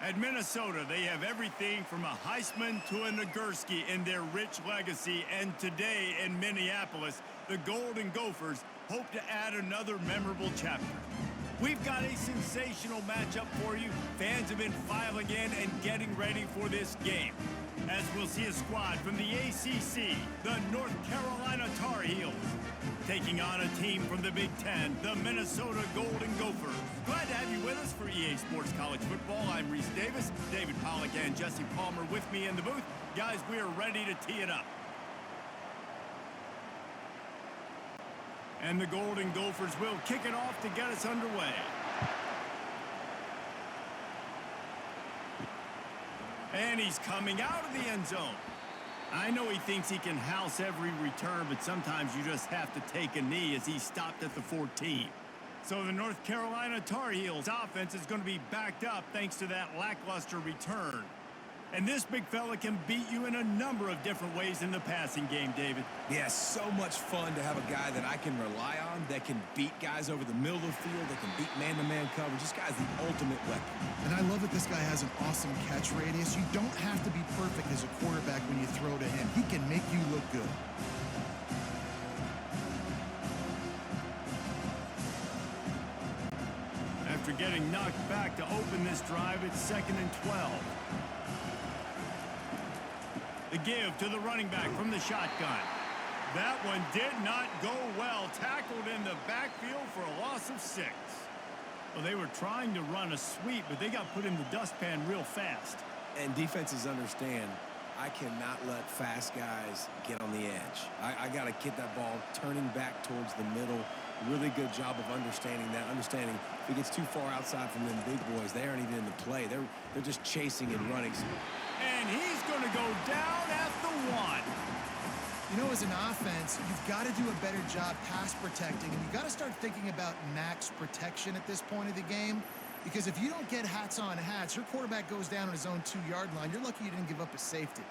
At Minnesota, they have everything from a Heisman to a Nagurski in their rich legacy, and today in Minneapolis, the Golden Gophers hope to add another memorable chapter. We've got a sensational matchup for you. Fans have been filing in and getting ready for this game, as we'll see a squad from the ACC, the North Carolina Tar Heels, taking on a team from the Big Ten, the Minnesota Golden Gophers. Glad to have you with us for EA Sports College Football. I'm Reese Davis, David Pollack and Jesse Palmer with me in the booth. Guys, we are ready to tee it up. And the Golden Gophers will kick it off to get us underway. And he's coming out of the end zone. I know he thinks he can house every return, but sometimes you just have to take a knee as he stopped at the 14. So the North Carolina Tar Heels offense is going to be backed up thanks to that lackluster return. And this big fella can beat you in a number of different ways in the passing game, David. Yeah, so much fun to have a guy that I can rely on, that can beat guys over the middle of the field, that can beat man-to-man coverage. This guy's the ultimate weapon. And I love that this guy has an awesome catch radius. You don't have to be perfect as a quarterback when you throw to him. He can make you look good. After getting knocked back to open this drive, it's 2nd and 12. The give to the running back from the shotgun. That one did not go well. Tackled in the backfield for a loss of 6. Well, they were trying to run a sweep, but they got put in the dustpan real fast. And defenses understand, I cannot let fast guys get on the edge. I got to get that ball turning back towards the middle. Really good job of understanding that. Understanding if he gets too far outside from them big boys, they aren't even in the play. They're just chasing and running. And he's going to go down at the 1. You know, as an offense, you've got to do a better job pass protecting, and you've got to start thinking about max protection at this point of the game, because if you don't get hats on hats, your quarterback goes down on his own 2-yard line. You're lucky you didn't give up a safety.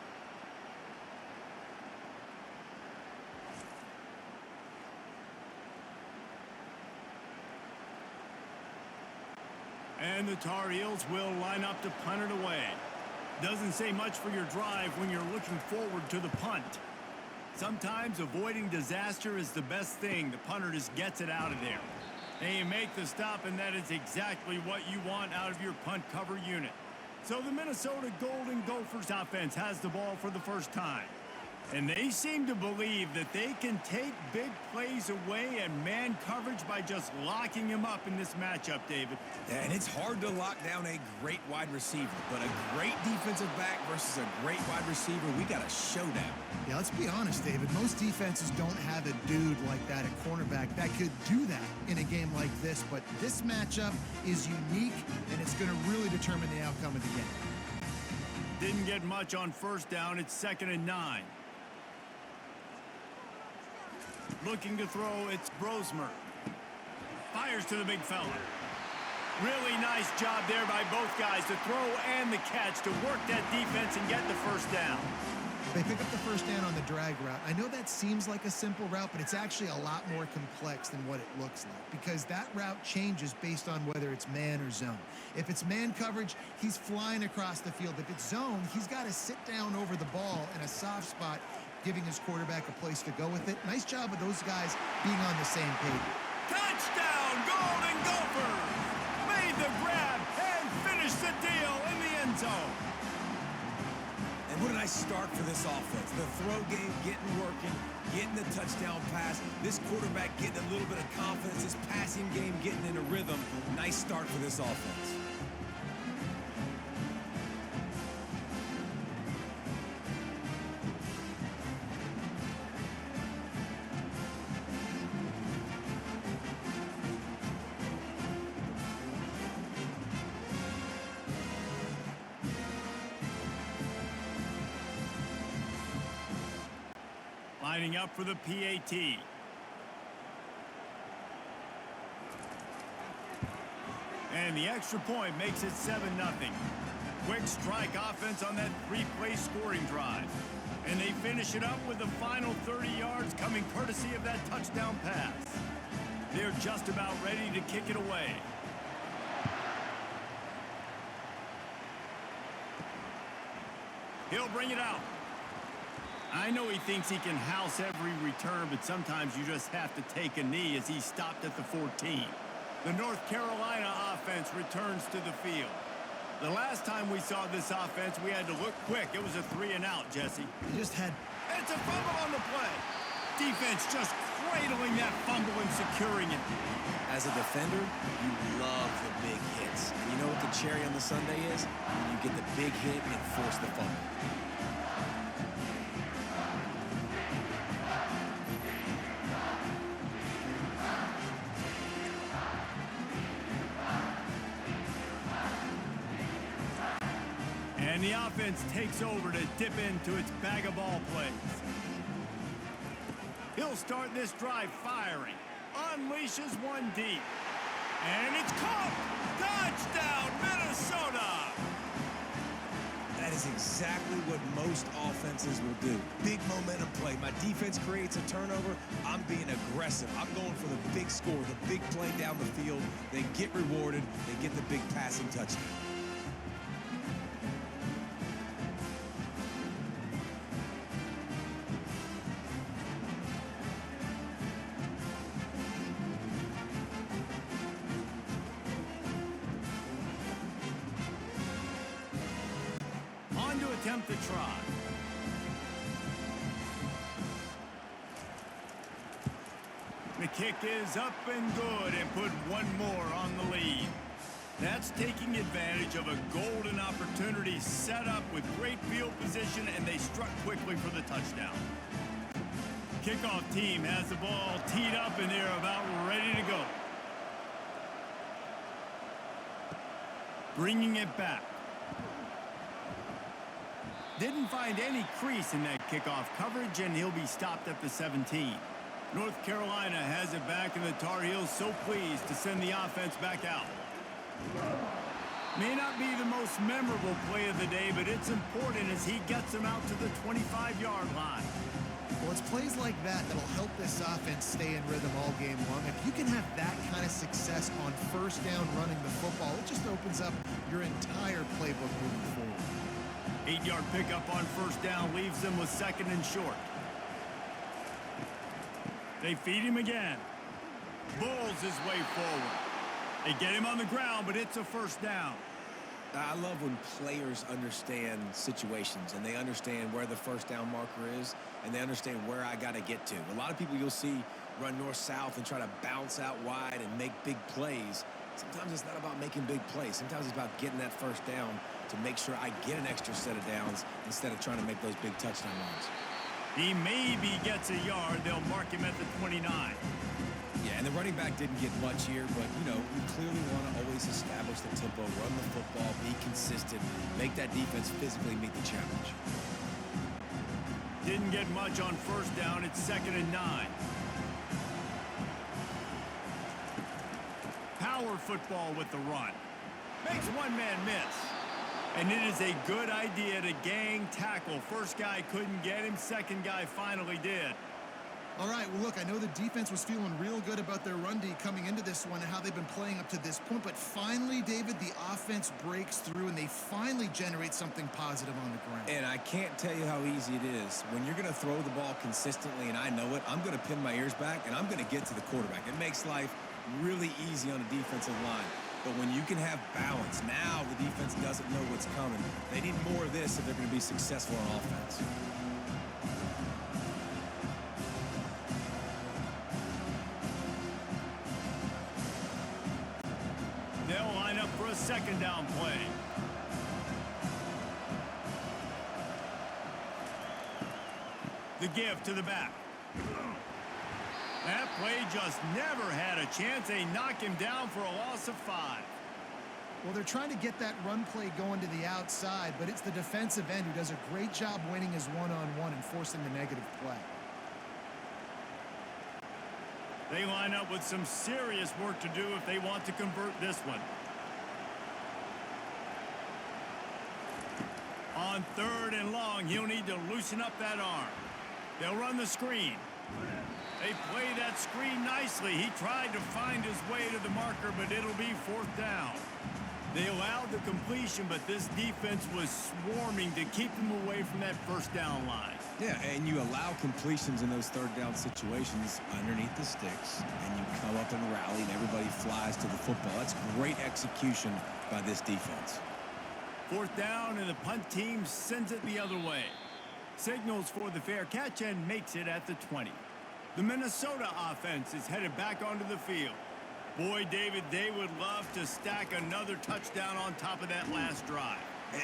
And the Tar Heels will line up to punt it away. Doesn't say much for your drive when you're looking forward to the punt. Sometimes avoiding disaster is the best thing. The punter just gets it out of there. And you make the stop, and that is exactly what you want out of your punt cover unit. So the Minnesota Golden Gophers offense has the ball for the first time. And they seem to believe that they can take big plays away and man coverage by just locking him up in this matchup, David. Yeah, and it's hard to lock down a great wide receiver, but a great defensive back versus a great wide receiver, we got a showdown. Yeah, let's be honest, David. Most defenses don't have a dude like that at cornerback that could do that in a game like this, but this matchup is unique, and it's going to really determine the outcome of the game. Didn't get much on first down. It's 2nd and 9. Looking to throw, it's Brosmer. Fires to the big fella. Really nice job there by both guys to throw and the catch to work that defense and get the first down. They pick up the first down on the drag route. I know that seems like a simple route, but it's actually a lot more complex than what it looks like, because that route changes based on whether it's man or zone. If it's man coverage, he's flying across the field. If it's zone, he's got to sit down over the ball in a soft spot, giving his quarterback a place to go with it. Nice job of those guys being on the same page. Touchdown, Golden Gophers! Made the grab and finished the deal in the end zone. And what a nice start for this offense. The throw game getting working, getting the touchdown pass. This quarterback getting a little bit of confidence. This passing game getting in a rhythm. Nice start for this offense. Lining up for the PAT. And the extra point makes it 7-0. Quick strike offense on that 3-play scoring drive. And they finish it up with the final 30 yards coming courtesy of that touchdown pass. They're just about ready to kick it away. He'll bring it out. I know he thinks he can house every return, but sometimes you just have to take a knee as he stopped at the 14. The North Carolina offense returns to the field. The last time we saw this offense, we had to look quick. It was a 3-and-out, Jesse. They just had... It's a fumble on the play. Defense just cradling that fumble and securing it. As a defender, you love the big hits. And you know what the cherry on the sundae is? When you get the big hit and force the fumble. And the offense takes over to dip into its bag of ball plays. He'll start this drive firing. Unleashes one deep. And it's caught! Touchdown, Minnesota! That is exactly what most offenses will do. Big momentum play. My defense creates a turnover. I'm being aggressive. I'm going for the big score, the big play down the field. They get rewarded. They get the big passing touchdown. Attempt to try. The kick is up and good and put one more on the lead. That's taking advantage of a golden opportunity set up with great field position, and they struck quickly for the touchdown. Kickoff team has the ball teed up and they're about ready to go. Bringing it back. Didn't find any crease in that kickoff coverage, and he'll be stopped at the 17. North Carolina has it back, and the Tar Heels so pleased to send the offense back out. May not be the most memorable play of the day, but it's important as he gets them out to the 25-yard line. Well, it's plays like that that'll help this offense stay in rhythm all game long. If you can have that kind of success on first down running the football, it just opens up your entire playbook moving forward. 8-yard pickup on first down leaves them with second and short. They feed him again. Bulls his way forward. They get him on the ground, but it's a first down. I love when players understand situations and they understand where the first down marker is and they understand where I got to get to. A lot of people you'll see run north-south and try to bounce out wide and make big plays. Sometimes it's not about making big plays. Sometimes it's about getting that first down to make sure I get an extra set of downs instead of trying to make those big touchdown runs. He maybe gets a yard. They'll mark him at the 29. Yeah, and the running back didn't get much here, but, you know, you clearly want to always establish the tempo, run the football, be consistent, make that defense physically meet the challenge. Didn't get much on first down. It's 2nd and 9. Power football with the run. Makes one man miss. And it is a good idea to gang tackle. First guy couldn't get him. Second guy finally did. All right, well, look, I know the defense was feeling real good about their run D coming into this one and how they've been playing up to this point. But finally, David, the offense breaks through and they finally generate something positive on the ground. And I can't tell you how easy it is. When you're going to throw the ball consistently and I know it, I'm going to pin my ears back and I'm going to get to the quarterback. It makes life really easy on a defensive line. But when you can have balance, now the defense doesn't know what's coming. They need more of this if they're going to be successful on offense. They'll line up for a second down play. The give to the back. That play just never had a chance. They knock him down for a loss of 5. Well, they're trying to get that run play going to the outside, but it's the defensive end who does a great job winning his one-on-one and forcing the negative play. They line up with some serious work to do if they want to convert this one. On 3rd and long, he'll need to loosen up that arm. They'll run the screen. They play that screen nicely. He tried to find his way to the marker, but it'll be 4th down. They allowed the completion, but this defense was swarming to keep them away from that first down line. Yeah, and you allow completions in those third down situations underneath the sticks, and you come up and rally, and everybody flies to the football. That's great execution by this defense. Fourth down, and the punt team sends it the other way. Signals for the fair catch and makes it at the 20. The Minnesota offense is headed back onto the field. Boy, David, they would love to stack another touchdown on top of that last drive.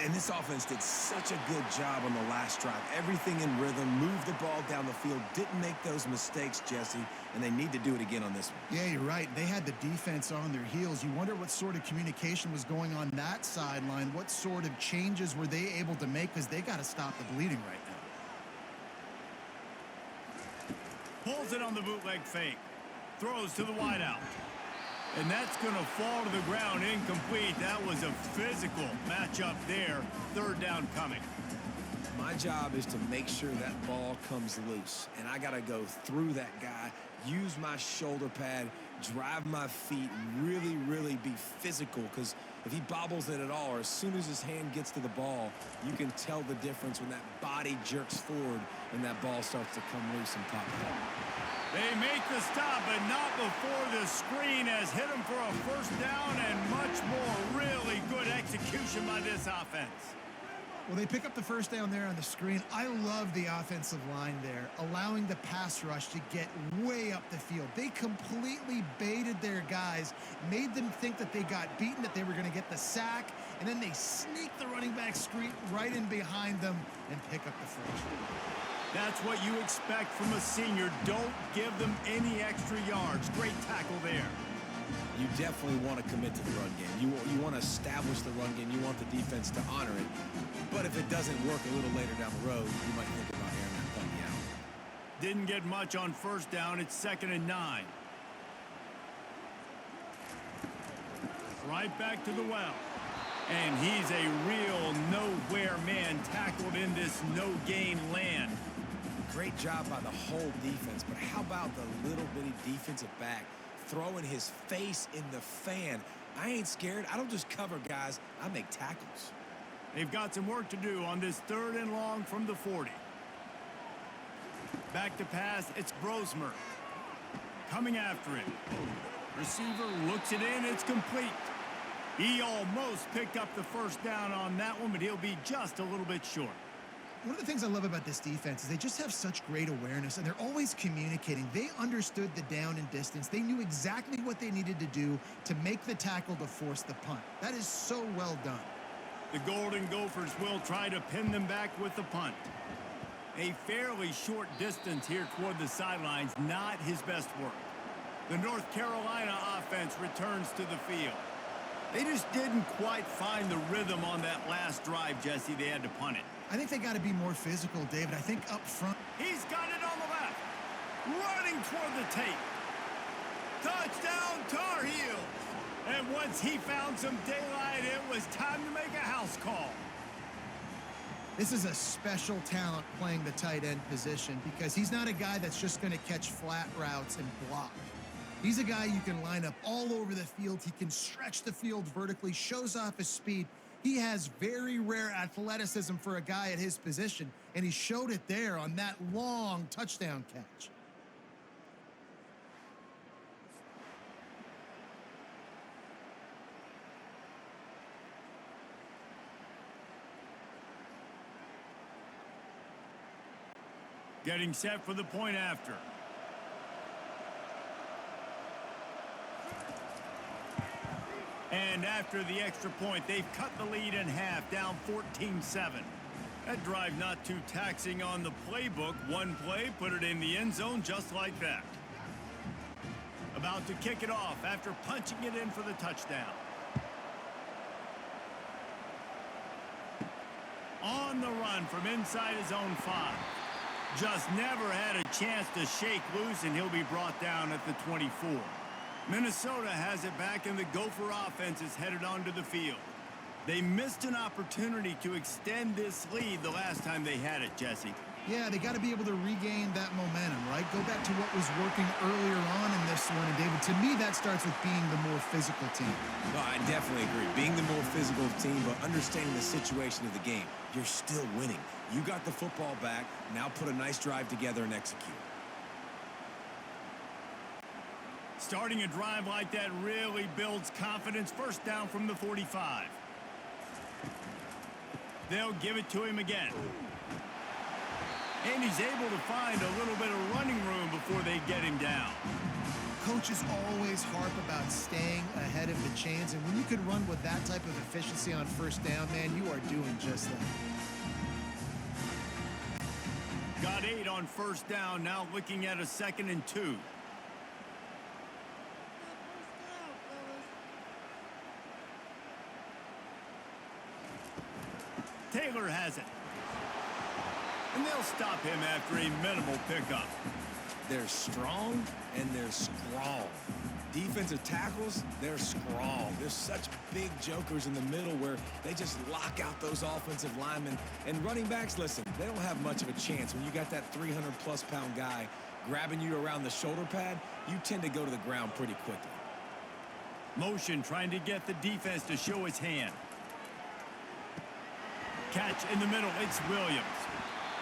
And this offense did such a good job on the last drive. Everything in rhythm, moved the ball down the field, didn't make those mistakes, Jesse, and they need to do it again on this one. Yeah, you're right. They had the defense on their heels. You wonder what sort of communication was going on that sideline. What sort of changes were they able to make, because they got to stop the bleeding right now. Pulls it on the bootleg fake. Throws to the wideout. And that's going to fall to the ground incomplete. That was a physical matchup there. Third down coming. My job is to make sure that ball comes loose. And I got to go through that guy, use my shoulder pad, drive my feet, really, really be physical. Because if he bobbles it at all, or as soon as his hand gets to the ball, you can tell the difference when that body jerks forward and that ball starts to come loose and pop out. They make the stop, but not before the screen has hit them for a first down, and much more. Really good execution by this offense. Well, they pick up the first down there on the screen. I love the offensive line there, allowing the pass rush to get way up the field. They completely baited their guys, made them think that they got beaten, that they were going to get the sack, and then they sneak the running back screen right in behind them and pick up the first. That's what you expect from a senior. Don't give them any extra yards. Great tackle there. You definitely want to commit to the run game. You want to establish the run game. You want the defense to honor it. But if it doesn't work a little later down the road, you might think about airing that puppy out. Didn't get much on first down. It's 2nd and 9. Right back to the well. And he's a real nowhere man, tackled in this no-gain land. Great job by the whole defense, but how about the little bitty defensive back throwing his face in the fan? I ain't scared. I don't just cover guys. I make tackles. They've got some work to do on this 3rd and long from the 40. Back to pass. It's Brosmer coming after it. Receiver looks it in. It's complete. He almost picked up the first down on that one, but he'll be just a little bit short. One of the things I love about this defense is they just have such great awareness, and they're always communicating. They understood the down and distance. They knew exactly what they needed to do to make the tackle to force the punt. That is so well done. The Golden Gophers will try to pin them back with the punt. A fairly short distance here toward the sidelines, not his best work. The North Carolina offense returns to the field. They just didn't quite find the rhythm on that last drive, Jesse. They had to punt it. I think they got to be more physical, David. I think up front. He's got it on the left. Running toward the tape. Touchdown, Tar Heels. And once he found some daylight, it was time to make a house call. This is a special talent playing the tight end position, because he's not a guy that's just going to catch flat routes and block. He's a guy you can line up all over the field. He can stretch the field vertically, shows off his speed. He has very rare athleticism for a guy at his position, and he showed it there on that long touchdown catch. Getting set for the point after. And after the extra point, they've cut the lead in half, down 14-7. That drive not too taxing on the playbook. One play, put it in the end zone just like that. About to kick it off after punching it in for the touchdown. On the run from inside his own 5. Just never had a chance to shake loose, and he'll be brought down at the 24. Minnesota has it back, and the Gopher offense is headed onto the field. They missed an opportunity to extend this lead the last time they had it, Jesse. Yeah, they got to be able to regain that momentum, right? Go back to what was working earlier on in this one. And, David, to me, that starts with being the more physical team. No, I definitely agree. Being the more physical team, but understanding the situation of the game. You're still winning. You got the football back. Now put a nice drive together and execute. Starting a drive like that really builds confidence. First down from the 45. They'll give it to him again. And he's able to find a little bit of running room before they get him down. Coaches always harp about staying ahead of the chains, and when you can run with that type of efficiency on first down, man, you are doing just that. Got 8 on first down, now looking at a 2nd and 2. Taylor has it. And they'll stop him after a minimal pickup. They're strong and they're strong. Defensive tackles, they're strong. There's such big jokers in the middle where they just lock out those offensive linemen. And running backs, listen, they don't have much of a chance. When you got that 300-plus pound guy grabbing you around the shoulder pad, you tend to go to the ground pretty quickly. Motion trying to get the defense to show his hand. Catch in the middle, it's Williams.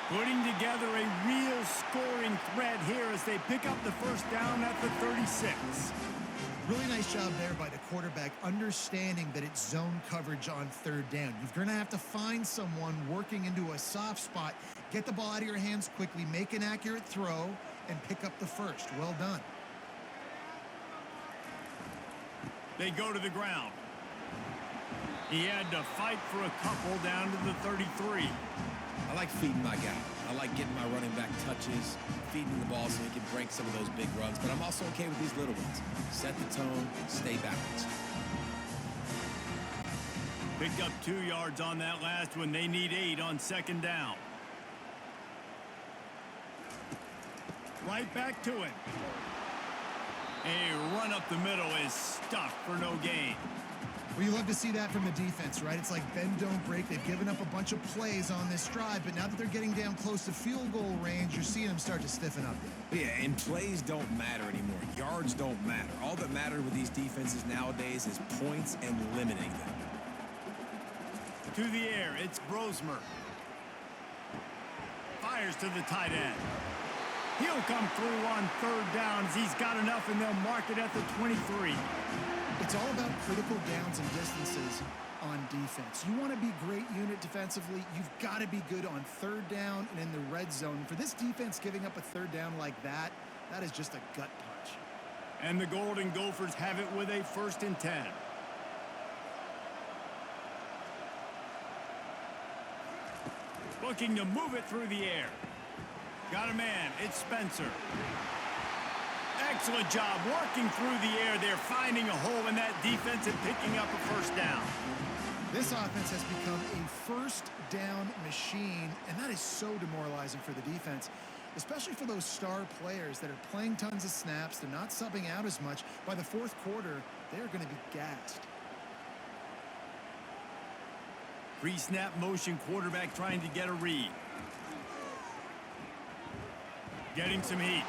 Putting together a real scoring threat here as they pick up the first down at the 36. Really nice job there by the quarterback, understanding that it's zone coverage on third down. You're going to have to find someone working into a soft spot, get the ball out of your hands quickly, make an accurate throw, and pick up the first. Well done. They go to the ground. He had to fight for a couple down to the 33. I like feeding my guy. I like getting my running back touches, feeding the ball so he can break some of those big runs. But I'm also okay with these little ones. Set the tone, stay balanced. Picked up 2 yards on that last one. They need 8 on second down. Right back to it. A run up the middle is stuck for no gain. Well, you love to see that from the defense, right? It's like bend, don't break. They've given up a bunch of plays on this drive, but now that they're getting down close to field goal range, you're seeing them start to stiffen up. Yeah, and plays don't matter anymore. Yards don't matter. All that matters with these defenses nowadays is points and limiting them. To the air, it's Brosmer. Fires to the tight end. He'll come through on third downs. He's got enough, and they'll mark it at the 23. It's all about critical downs and distances on defense. You want to be great unit defensively, you've got to be good on third down and in the red zone. For this defense giving up a third down like that, that is just a gut punch. And the Golden Gophers have it with a 1st and 10. Looking to move it through the air. Got a man, it's Spencer. Excellent job working through the air there, finding a hole in that defense and picking up a first down. This offense has become a first down machine, and that is so demoralizing for the defense, especially for those star players that are playing tons of snaps. They're not subbing out as much. By the fourth quarter, they're going to be gassed. Pre-snap motion, quarterback trying to get a read. Getting some heat.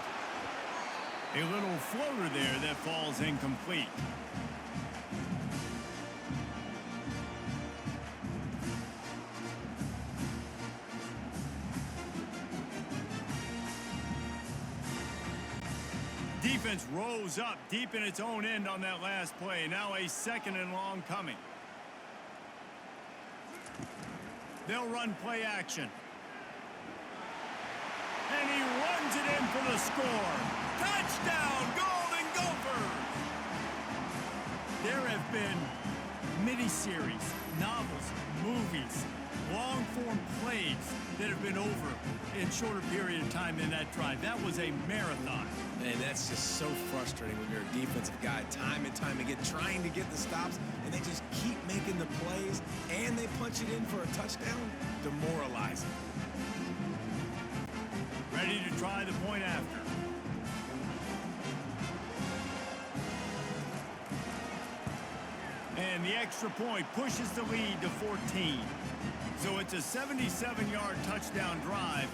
A little floater there that falls incomplete. Defense rose up deep in its own end on that last play. Now a 2nd and long coming. They'll run play action. And he runs it in for the score. Touchdown, Golden Gophers! There have been miniseries, novels, movies, long-form plays that have been over in shorter period of time than that drive. That was a marathon. And that's just so frustrating when you're a defensive guy, time and time again, trying to get the stops, and they just keep making the plays, and they punch it in for a touchdown. Demoralizing. Ready to try the point after. And the extra point pushes the lead to 14. So it's a 77-yard touchdown drive,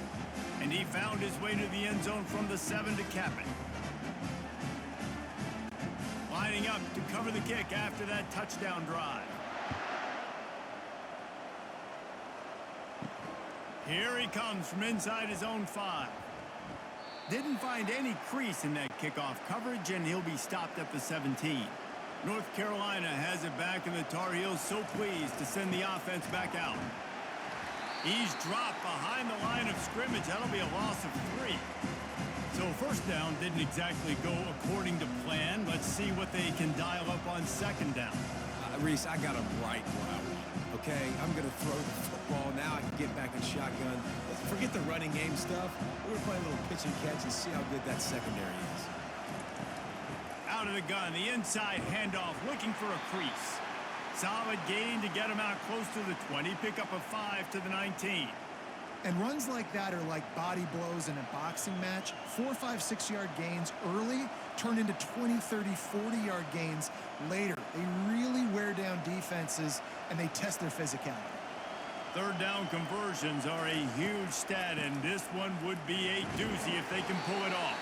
and he found his way to the end zone from the 7 to cap it. Lining up to cover the kick after that touchdown drive. Here he comes from inside his own 5. Didn't find any crease in that kickoff coverage, and he'll be stopped at the 17. North Carolina has it back, and the Tar Heels so pleased to send the offense back out. He's dropped behind the line of scrimmage. That'll be a loss of 3. So first down didn't exactly go according to plan. Let's see what they can dial up on second down. Reese, I got him right where I want him, okay? I'm going to throw the football. Now I can get back in shotgun. Forget the running game stuff. We're going to play a little pitch and catch and see how good that secondary is. Out of the gun, the inside handoff, looking for a crease. Solid gain to get him out close to the 20. Pick up a 5 to the 19. And runs like that are like body blows in a boxing match. 4, 5, 6-yard gains early turn into 20, 30, 40-yard gains later. They really wear down defenses, and they test their physicality. Third down conversions are a huge stat, and this one would be a doozy if they can pull it off.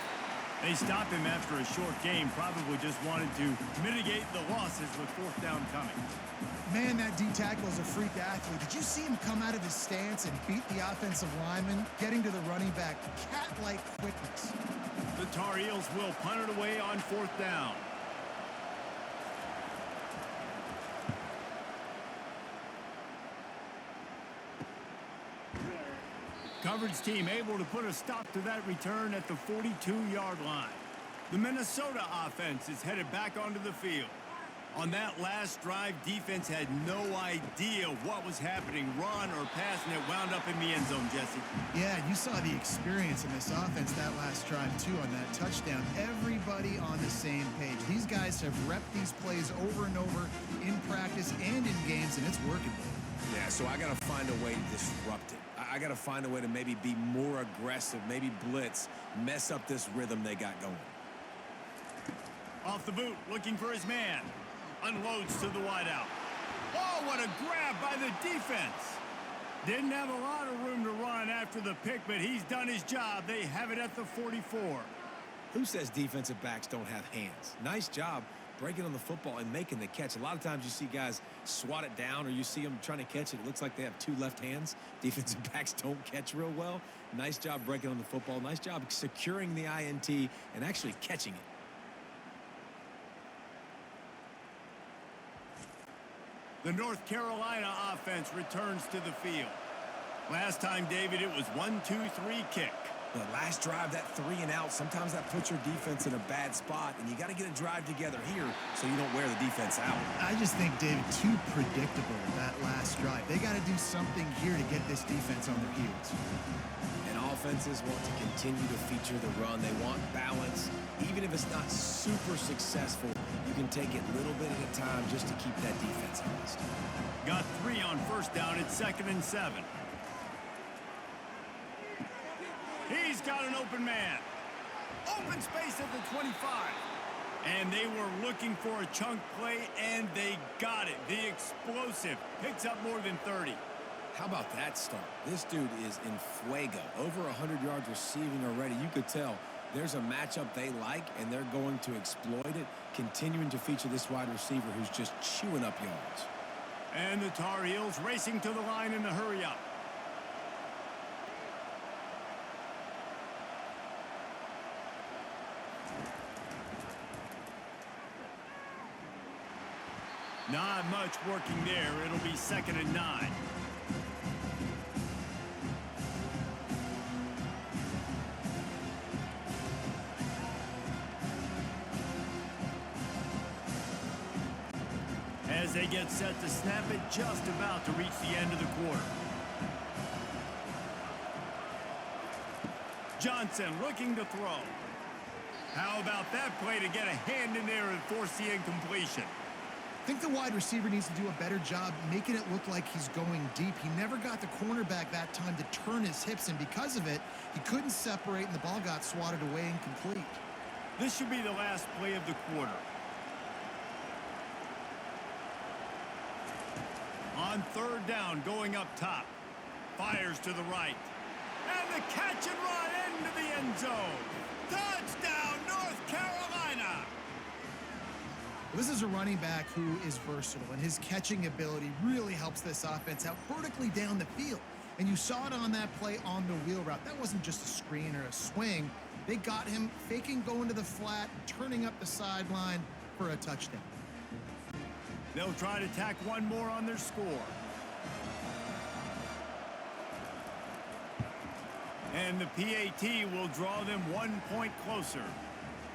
They stop him after a short game, probably just wanted to mitigate the losses with fourth down coming. Man, that D-tackle is a freak athlete. Did you see him come out of his stance and beat the offensive lineman, getting to the running back? Cat-like quickness. The Tar Heels will punt it away on fourth down. Coverage team able to put a stop to that return at the 42-yard line. The Minnesota offense is headed back onto the field. On that last drive, defense had no idea what was happening, run or pass, and it wound up in the end zone, Jesse. Yeah, and you saw the experience in this offense that last drive, too, on that touchdown. Everybody on the same page. These guys have repped these plays over and over in practice and in games, and it's working. Yeah, so I got to find a way to disrupt it. I got to find a way to maybe be more aggressive, maybe blitz, mess up this rhythm they got going. Off the boot, looking for his man. Unloads to the wideout. Oh, what a grab by the defense. Didn't have a lot of room to run after the pick, but he's done his job. They have it at the 44. Who says defensive backs don't have hands? Nice job breaking on the football and making the catch. A lot of times you see guys swat it down, or you see them trying to catch it. It looks like they have 2 left hands. Defensive backs don't catch real well. Nice job breaking on the football. Nice job securing the INT and actually catching it. The North Carolina offense returns to the field. Last time, David, it was 1-2-3 kick. The last drive, that 3 and out, sometimes that puts your defense in a bad spot, and you got to get a drive together here so you don't wear the defense out. I just think, David, too predictable that last drive. They got to do something here to get this defense on their heels. And offenses want to continue to feature the run. They want balance. Even if it's not super successful, you can take it little bit at a time just to keep that defense honest. Got 3 on first down. It's 2nd and 7. He's got an open man. Open space at the 25. And they were looking for a chunk play, and they got it. The explosive picks up more than 30. How about that start? This dude is in fuego. Over 100 yards receiving already. You could tell there's a matchup they like, and they're going to exploit it, continuing to feature this wide receiver who's just chewing up yards. And the Tar Heels racing to the line in a hurry-up. Not much working there. It'll be 2nd and 9. As they get set to snap it, just about to reach the end of the quarter. Johnson looking to throw. How about that play to get a hand in there and force the incompletion? I think the wide receiver needs to do a better job making it look like he's going deep. He never got the cornerback that time to turn his hips, and because of it, he couldn't separate, and the ball got swatted away incomplete. This should be the last play of the quarter. On third down, going up top. Fires to the right. And the catch and run into the end zone. Touchdown, North Carolina! This is a running back who is versatile, and his catching ability really helps this offense out vertically down the field. And you saw it on that play on the wheel route. That wasn't just a screen or a swing. They got him faking going to the flat, turning up the sideline for a touchdown. They'll try to tack one more on their score. And the PAT will draw them 1 point closer.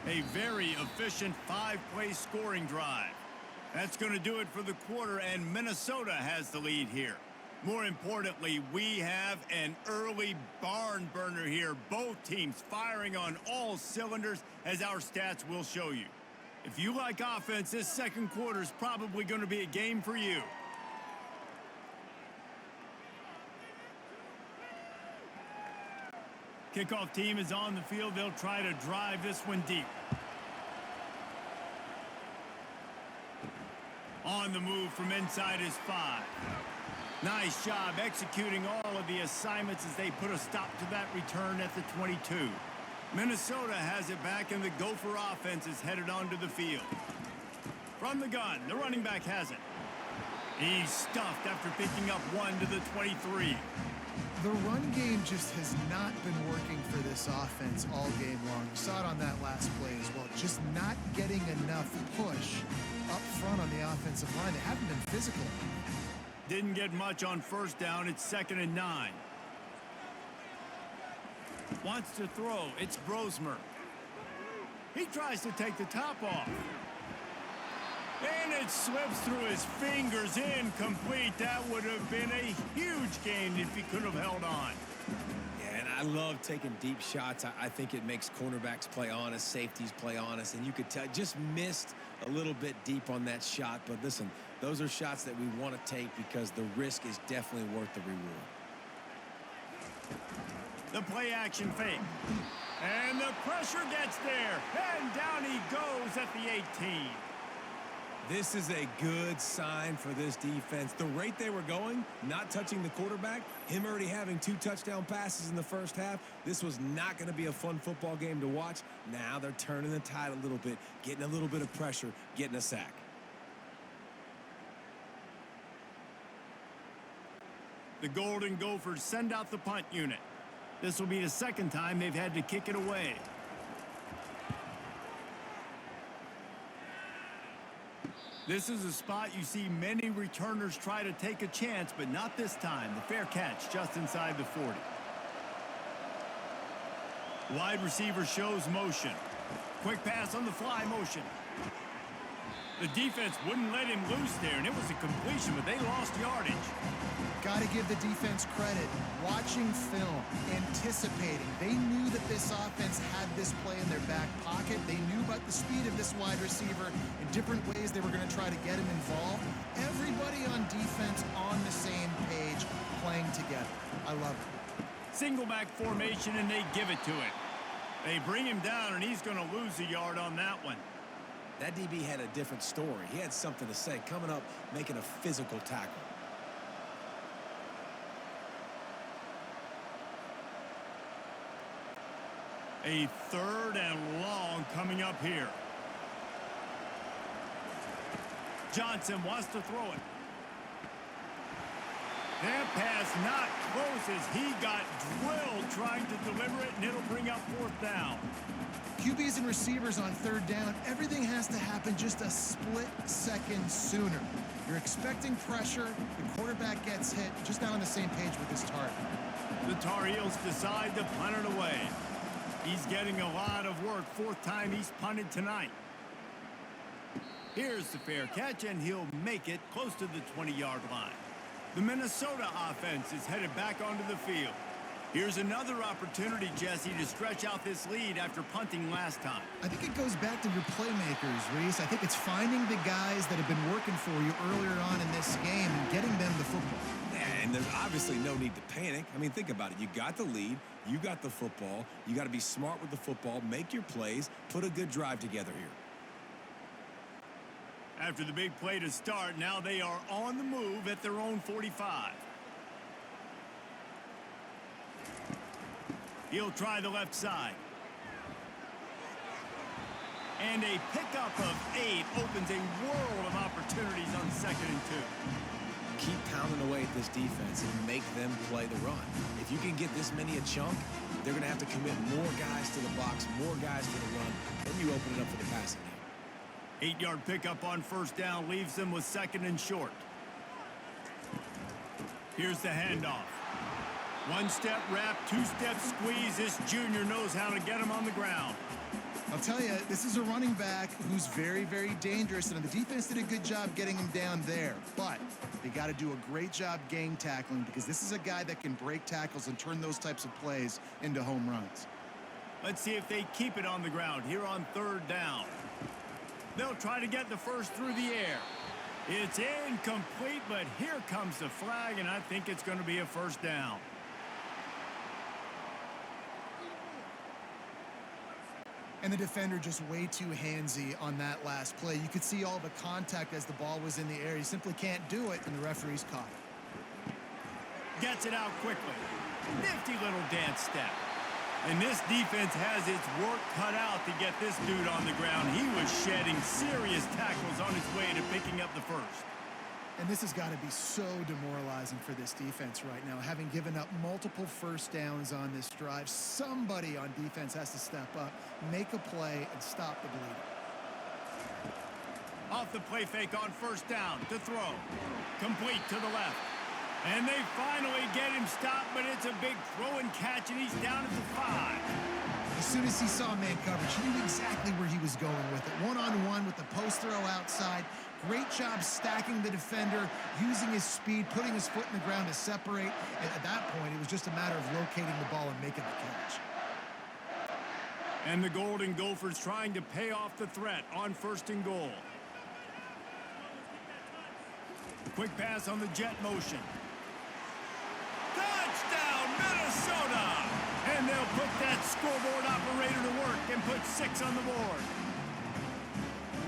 A very efficient 5-play scoring drive. That's going to do it for the quarter, and Minnesota has the lead here. More importantly, we have an early barn burner here. Both teams firing on all cylinders, as our stats will show you. If you like offense, this second quarter is probably going to be a game for you. Kickoff team is on the field. They'll try to drive this one deep. On the move from inside his 5. Nice job executing all of the assignments as they put a stop to that return at the 22. Minnesota has it back, and the Gopher offense is headed onto the field. From the gun, the running back has it. He's stuffed after picking up 1 to the 23. The run game just has not been working for this offense all game long. You saw it on that last play as well. Just not getting enough push up front on the offensive line. They haven't been physical. Didn't get much on first down. It's 2nd and 9. Wants to throw. It's Brosmer. He tries to take the top off. And it slips through his fingers, incomplete. That would have been a huge gain if he could have held on. Yeah, and I love taking deep shots. I think it makes cornerbacks play honest, safeties play honest, and you could tell just missed a little bit deep on that shot. But listen, those are shots that we want to take because the risk is definitely worth the reward. The play action fake. And the pressure gets there. And down he goes at the 18. This is a good sign for this defense. The rate they were going, not touching the quarterback, him already having 2 touchdown passes in the first half, this was not going to be a fun football game to watch. Now they're turning the tide a little bit, getting a little bit of pressure, getting a sack. The Golden Gophers send out the punt unit. This will be the second time they've had to kick it away. This is a spot you see many returners try to take a chance, but not this time. The fair catch just inside the 40. Wide receiver shows motion. Quick pass on the fly motion. The defense wouldn't let him loose there, and it was a completion, but they lost yardage. Got to give the defense credit. Watching film, anticipating. They knew that this offense had this play in their back pocket. They knew about the speed of this wide receiver in different ways they were going to try to get him involved. Everybody on defense on the same page, playing together. I love it. Single back formation, and they give it to him. They bring him down, and he's going to lose a yard on that one. That DB had a different story. He had something to say, coming up, making a physical tackle. A 3rd and long coming up here. Johnson wants to throw it. That pass not close as he got drilled trying to deliver it, and it'll bring up 4th down. QBs and receivers on 3rd down, everything has to happen just a split second sooner. You're expecting pressure, the quarterback gets hit, just not on the same page with his target. The Tar Heels decide to punt it away. He's getting a lot of work. 4th time he's punted tonight. Here's the fair catch, and he'll make it close to the 20-yard line. The Minnesota offense is headed back onto the field. Here's another opportunity, Jesse, to stretch out this lead after punting last time. I think it goes back to your playmakers, Reese. I think it's finding the guys that have been working for you earlier on in this game and getting them the football. And there's obviously no need to panic. I mean, think about it. You got the lead. You got the football. You got to be smart with the football. Make your plays. Put a good drive together here. After the big play to start, now they are on the move at their own 45. He'll try the left side. And a pickup of 8 opens a world of opportunities on 2nd and 2. Keep pounding away at this defense and make them play the run. If you can get this many a chunk, they're going to have to commit more guys to the box, more guys to the run. Then you open it up for the passing game. 8-yard pickup on 1st down leaves them with 2nd and short. Here's the handoff. 1-step wrap, 2-step squeeze. This junior knows how to get him on the ground. I'll tell you, this is a running back who's very, very dangerous, and the defense did a good job getting him down there. But they got to do a great job gang tackling because this is a guy that can break tackles and turn those types of plays into home runs. Let's see if they keep it on the ground here on 3rd down. They'll try to get the first through the air. It's incomplete, but here comes the flag, and I think it's going to be a 1st down. And the defender just way too handsy on that last play. You could see all the contact as the ball was in the air. He simply can't do it, and the referee's caught it. Gets it out quickly. Nifty little dance step. And this defense has its work cut out to get this dude on the ground. He was shedding serious tackles on his way to picking up the first. And this has got to be so demoralizing for this defense right now. Having given up multiple 1st downs on this drive, somebody on defense has to step up, make a play, and stop the bleeding. Off the play fake on 1st down to throw. Complete to the left. And they finally get him stopped, but it's a big throw and catch, and he's down at the 5. As soon as he saw man coverage, he knew exactly where he was going with it. One-on-one with the post throw outside. Great job stacking the defender, using his speed, putting his foot in the ground to separate. And at that point, it was just a matter of locating the ball and making the catch. And the Golden Gophers trying to pay off the threat on 1st and goal. Quick pass on the jet motion. Touchdown, Minnesota! And they'll put that scoreboard operator to work and put 6 on the board.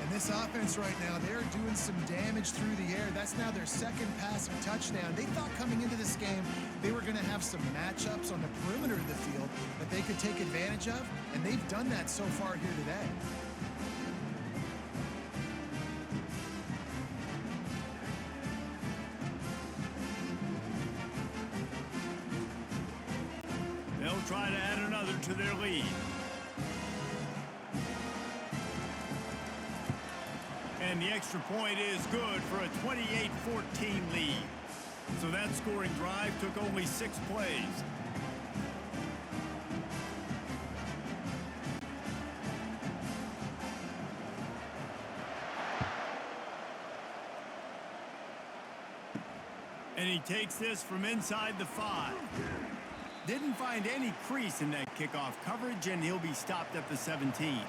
And this offense right now, they're doing some damage through the air. That's now their 2nd passing touchdown. They thought coming into this game they were going to have some matchups on the perimeter of the field that they could take advantage of, and they've done that so far here today. They'll try to add another to their lead. And the extra point is good for a 28-14 lead. So that scoring drive took only 6 plays. And he takes this from inside the 5. Didn't find any crease in that kickoff coverage, and he'll be stopped at the 17.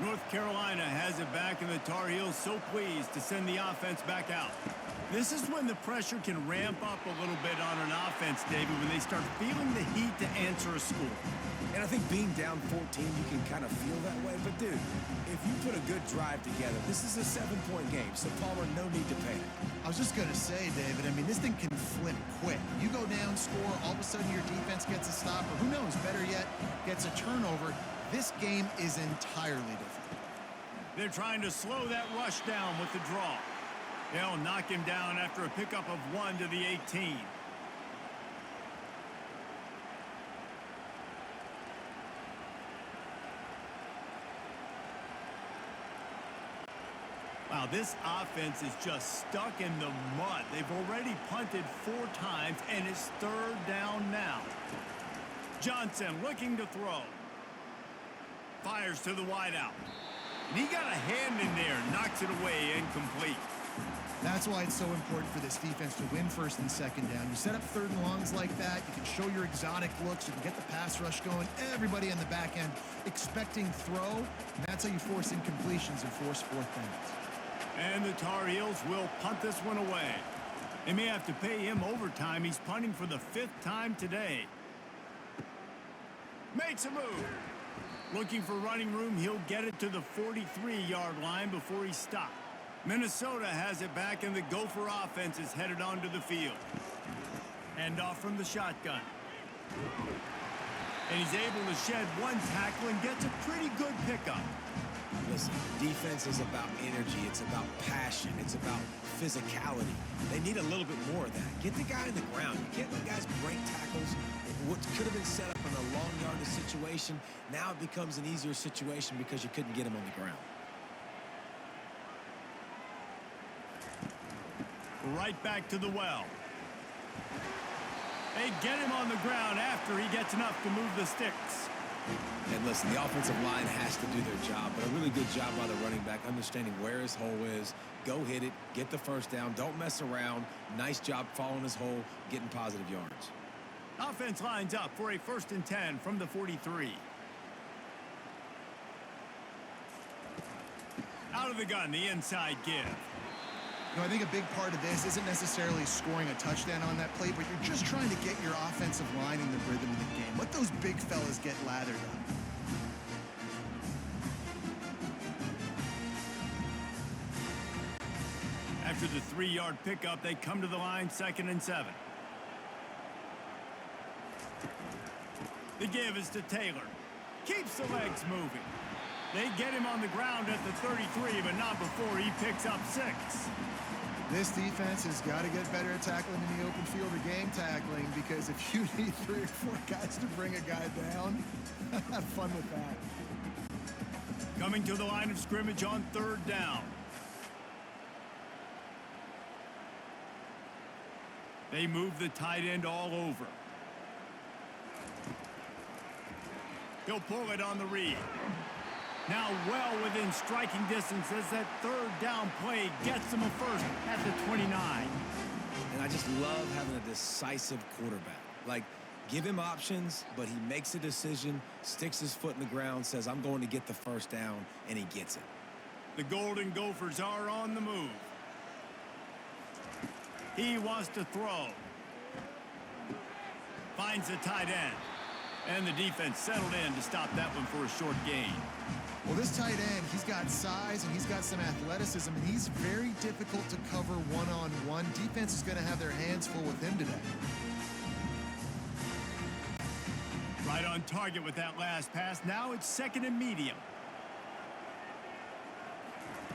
North Carolina has it back, and the Tar Heels so pleased to send the offense back out. This is when the pressure can ramp up a little bit on an offense, David, when they start feeling the heat to answer a score. And I think being down 14, you can kind of feel that way. But, dude, if you put a good drive together, this is a 7-point game, so Palmer, no need to panic. I was just going to say, David, I mean, this thing can flip quick. You go down, score, all of a sudden your defense gets a stop, or who knows, better yet, gets a turnover. This game is entirely different. They're trying to slow that rush down with the draw. They'll knock him down after a pickup of 1 to the 18. Wow, this offense is just stuck in the mud. They've already punted 4 times, and it's 3rd down now. Johnson looking to throw. Fires to the wideout. And he got a hand in there, knocks it away, incomplete. That's why it's so important for this defense to win 1st and 2nd down. You set up 3rd and longs like that, you can show your exotic looks, you can get the pass rush going, everybody on the back end expecting throw, and that's how you force incompletions and force 4th downs. And the Tar Heels will punt this one away. They may have to pay him overtime. He's punting for the 5th time today. Makes a move. Looking for running room, he'll get it to the 43-yard line before he's stopped. Minnesota has it back, and the Gopher offense is headed onto the field. Hand off from the shotgun. And he's able to shed one tackle and gets a pretty good pickup. Listen, defense is about energy. It's about passion. It's about physicality. They need a little bit more of that. Get the guy in the ground. You can't let guys break tackles. What could have been set up in a long yardage situation, now it becomes an easier situation because you couldn't get him on the ground. Right back to the well. They get him on the ground after he gets enough to move the sticks. And listen, the offensive line has to do their job, but a really good job by the running back, understanding where his hole is. Go hit it, get the first down, don't mess around. Nice job following his hole, getting positive yards. Offense lines up for a 1st and 10 from the 43. Out of the gun, the inside give. You know, I think a big part of this isn't necessarily scoring a touchdown on that play, but you're just trying to get your offensive line in the rhythm of the game. Let those big fellas get lathered up. After the 3-yard pickup, they come to the line, 2nd and 7. The give is to Taylor. Keeps the legs moving. They get him on the ground at the 33, but not before he picks up 6. This defense has got to get better at tackling in the open field or game tackling, because if you need 3 or 4 guys to bring a guy down, have fun with that. Coming to the line of scrimmage on 3rd down. They move the tight end all over. He'll pull it on the read. Now well within striking distance as that 3rd down play gets him a first at the 29. And I just love having a decisive quarterback. Like, give him options, but he makes a decision, sticks his foot in the ground, says, I'm going to get the first down, and he gets it. The Golden Gophers are on the move. He wants to throw. Finds the tight end. And the defense settled in to stop that one for a short gain. Well, this tight end, he's got size and he's got some athleticism, and he's very difficult to cover one-on-one. Defense is going to have their hands full with him today. Right on target with that last pass. Now it's 2nd and medium.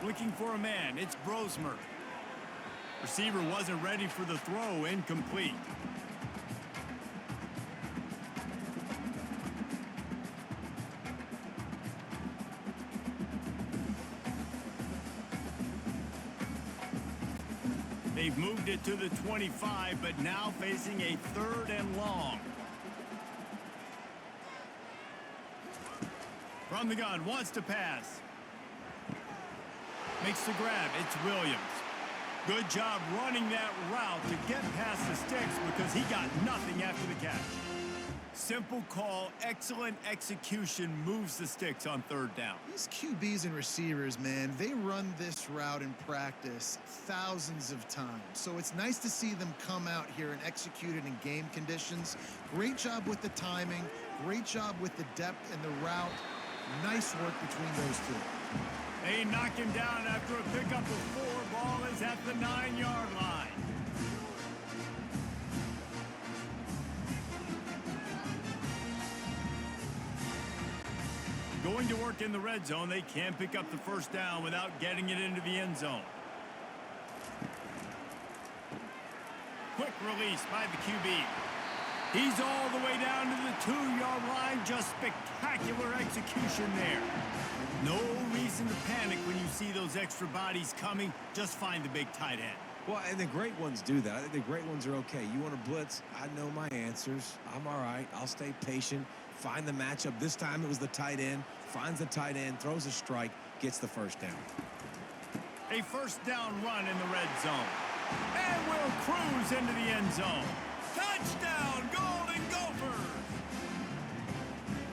Looking for a man. It's Brosmer. Receiver wasn't ready for the throw. Incomplete. They've moved it to the 25, but now facing a 3rd and long. From the gun, wants to pass. Makes the grab. It's Williams. Good job running that route to get past the sticks because he got nothing after the catch. Simple call, excellent execution, moves the sticks on 3rd down. These QBs and receivers, man, they run this route in practice thousands of times. So it's nice to see them come out here and execute it in game conditions. Great job with the timing. Great job with the depth and the route. Nice work between those two. They knock him down after a pickup of 4. Ball is at the 9-yard line. Going to work in the red zone, they can't pick up the first down without getting it into the end zone. Quick release by the QB. He's all the way down to the 2-yard line. Just spectacular execution there. No reason to panic when you see those extra bodies coming. Just find the big tight end. Well, and the great ones do that. I think the great ones are okay. You want to blitz? I know my answers. I'm all right. I'll stay patient. Find the matchup. This time it was the tight end. Finds the tight end, throws a strike, gets the first down. A 1st down run in the red zone. And will cruise into the end zone. Touchdown, Golden Gophers!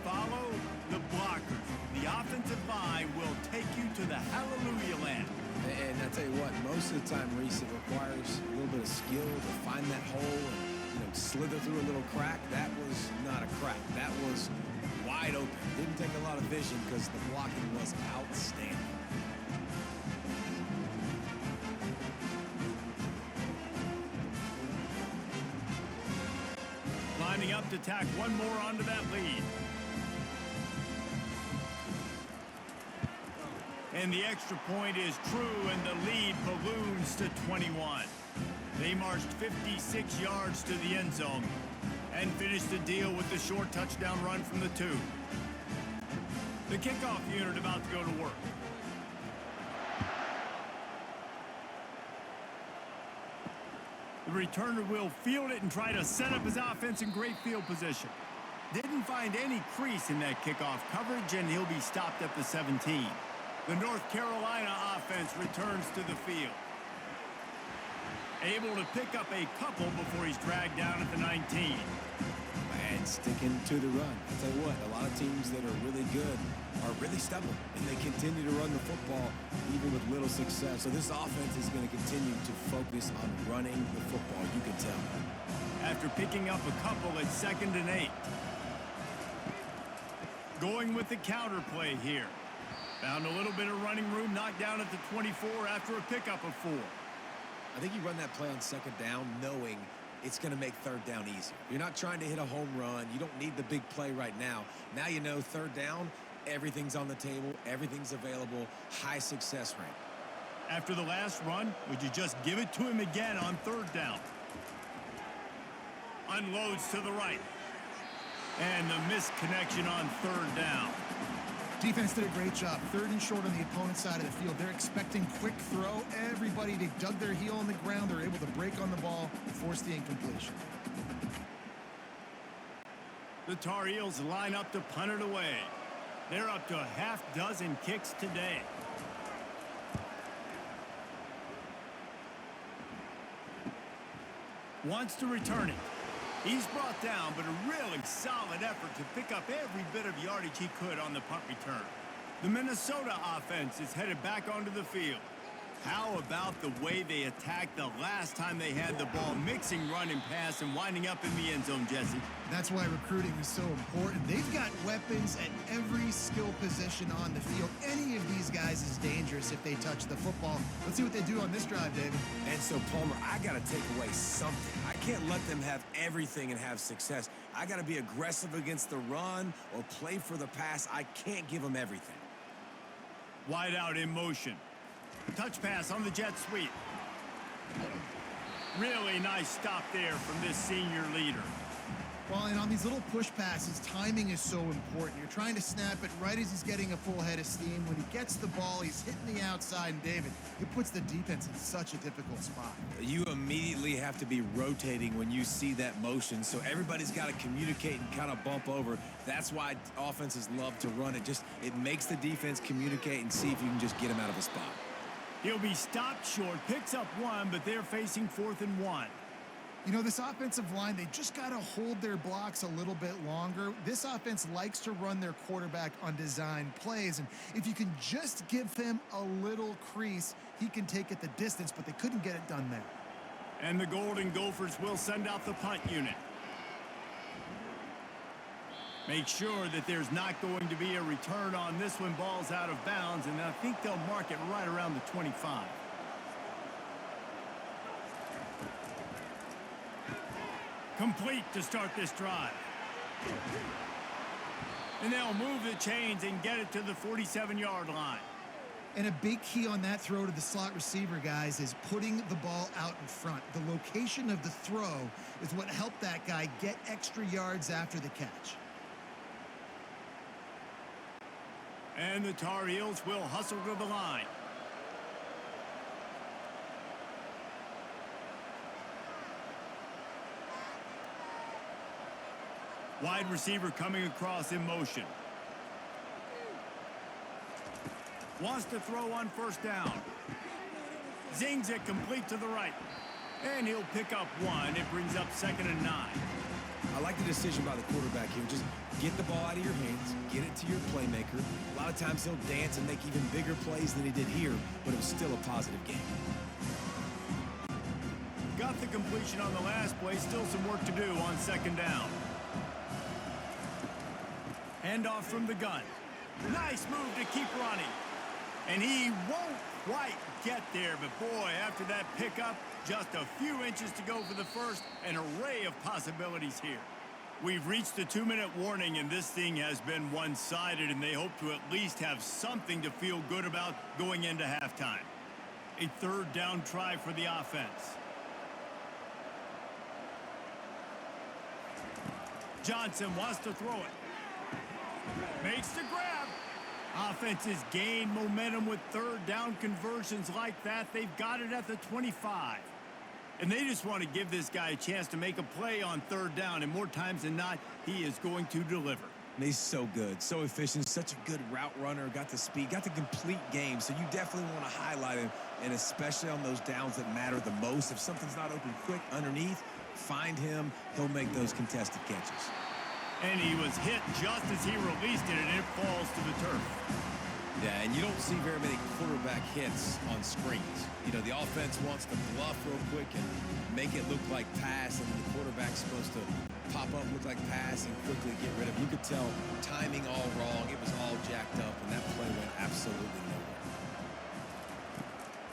Follow the blockers. The offensive line will take you to the hallelujah land. And I tell you what, most of the time, Reese, it requires a little bit of skill to find that hole and, slither through a little crack. That was not a crack. That was wide open. Didn't take a lot of vision because the blocking was outstanding. up to tack one more onto that lead. And the extra point is true, and the lead balloons to 21. They marched 56 yards to the end zone and finished the deal with the short touchdown run from the 2. The kickoff unit about to go to work. The returner will field it and try to set up his offense in great field position. Didn't find any crease in that kickoff coverage, and he'll be stopped at the 17. The North Carolina offense returns to the field. Able to pick up a couple before he's dragged down at the 19. And sticking to the run. I'll tell you what, a lot of teams that are really good are really stubborn, and they continue to run the football even with little success. So this offense is going to continue to focus on running the football, you can tell. After picking up a couple at 2nd and 8. Going with the counter play here. Found a little bit of running room, knocked down at the 24 after a pickup of 4. I think you run that play on 2nd down knowing it's going to make 3rd down easier. You're not trying to hit a home run. You don't need the big play right now. Now you know 3rd down, everything's on the table, everything's available, high success rate. After the last run, would you just give it to him again on 3rd down? Unloads to the right. And the missed connection on 3rd down. Defense did a great job. 3rd and short on the opponent's side of the field. They're expecting quick throw. Everybody, they dug their heel on the ground. They're able to break on the ball and force the incompletion. The Tar Heels line up to punt it away. They're up to a half dozen kicks today. Wants to return it. He's brought down, but a really solid effort to pick up every bit of yardage he could on the punt return. The Minnesota offense is headed back onto the field. How about the way they attacked the last time they had the ball, mixing run and pass and winding up in the end zone, Jesse? That's why recruiting is so important. They've got weapons at every skill position on the field. Any of these guys is dangerous if they touch the football. Let's see what they do on this drive, David. And so, Palmer, I got to take away something. I can't let them have everything and have success. I got to be aggressive against the run or play for the pass. I can't give them everything. Wide out in motion. Touch pass on the jet sweep. Really nice stop there from this senior leader. Well, and on these little push passes, timing is so important. You're trying to snap it right as he's getting a full head of steam. When he gets the ball, he's hitting the outside, and David, it puts the defense in such a difficult spot. You immediately have to be rotating when you see that motion, so everybody's got to communicate and kind of bump over. That's why offenses love to run it. It makes the defense communicate and see if you can just get him out of a spot. He'll be stopped short, picks up 1, but they're facing 4th and 1. You know, this offensive line, they just got to hold their blocks a little bit longer. This offense likes to run their quarterback on design plays, and if you can just give him a little crease, he can take it the distance, but they couldn't get it done there. And the Golden Gophers will send out the punt unit. Make sure that there's not going to be a return on this when ball's out of bounds, and I think they'll mark it right around the 25. Complete to start this drive. And they'll move the chains and get it to the 47-yard line. And a big key on that throw to the slot receiver, guys, is putting the ball out in front. The location of the throw is what helped that guy get extra yards after the catch. And the Tar Heels will hustle to the line. Wide receiver coming across in motion. Wants to throw on 1st down. Zings it complete to the right. And he'll pick up 1. It brings up 2nd and 9. I like the decision by the quarterback here. Just get the ball out of your hands, get it to your playmaker. A lot of times he'll dance and make even bigger plays than he did here, but it was still a positive game. Got the completion on the last play. Still some work to do on 2nd down. Handoff from the gun. Nice move to keep running. And he won't quite get there, but boy, after that pickup, just a few inches to go for the first, an array of possibilities here. We've reached the 2-minute warning, and this thing has been one-sided, and they hope to at least have something to feel good about going into halftime. A third down try for the offense. Johnson wants to throw it. Makes the grab. Offenses gain momentum with third down conversions like that. They've got it at the 25. And they just want to give this guy a chance to make a play on third down, and more times than not, he is going to deliver. And he's so good, so efficient, such a good route runner, got the speed, got the complete game, so you definitely want to highlight him, and especially on those downs that matter the most. If something's not open quick underneath, find him. He'll make those contested catches. And he was hit just as he released it, and it falls to the turf. Yeah, and you don't see very many quarterback hits on screens. You know, the offense wants to bluff real quick and make it look like pass, and the quarterback's supposed to pop up, look like pass, and quickly get rid of it. You could tell timing all wrong. It was all jacked up, and that play went absolutely nowhere.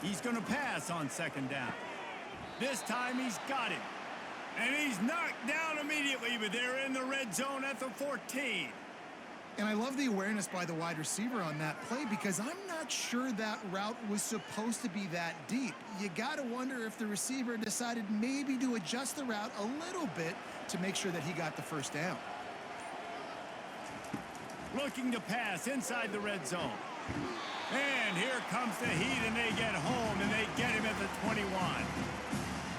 He's going to pass on second down. This time he's got him. And he's knocked down immediately, but they're in the red zone at the 14. And I love the awareness by the wide receiver on that play, because I'm not sure that route was supposed to be that deep. You got to wonder if the receiver decided maybe to adjust the route a little bit to make sure that he got the first down. Looking to pass inside the red zone. And here comes the heat, and they get home, and they get him at the 21.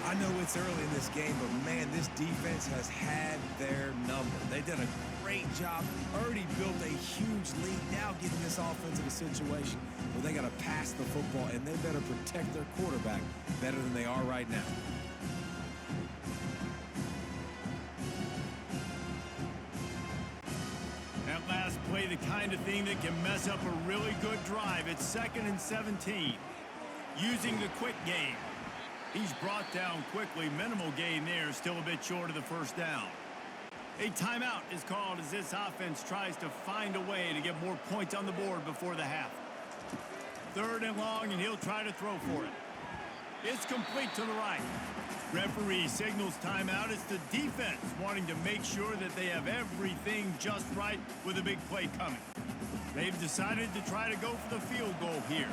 I know it's early in this game, but, man, this defense has had their number. They've done a great job, already built a huge lead, now getting this offense in a situation where they got to pass the football, and they better protect their quarterback better than they are right now. That last play, the kind of thing that can mess up a really good drive. It's 2nd and 17. Using the quick game. He's brought down quickly. Minimal gain there, still a bit short of the first down. A timeout is called as this offense tries to find a way to get more points on the board before the half. 3rd and long, and he'll try to throw for it. It's complete to the right. Referee signals timeout. It's the defense wanting to make sure that they have everything just right with a big play coming. They've decided to try to go for the field goal here.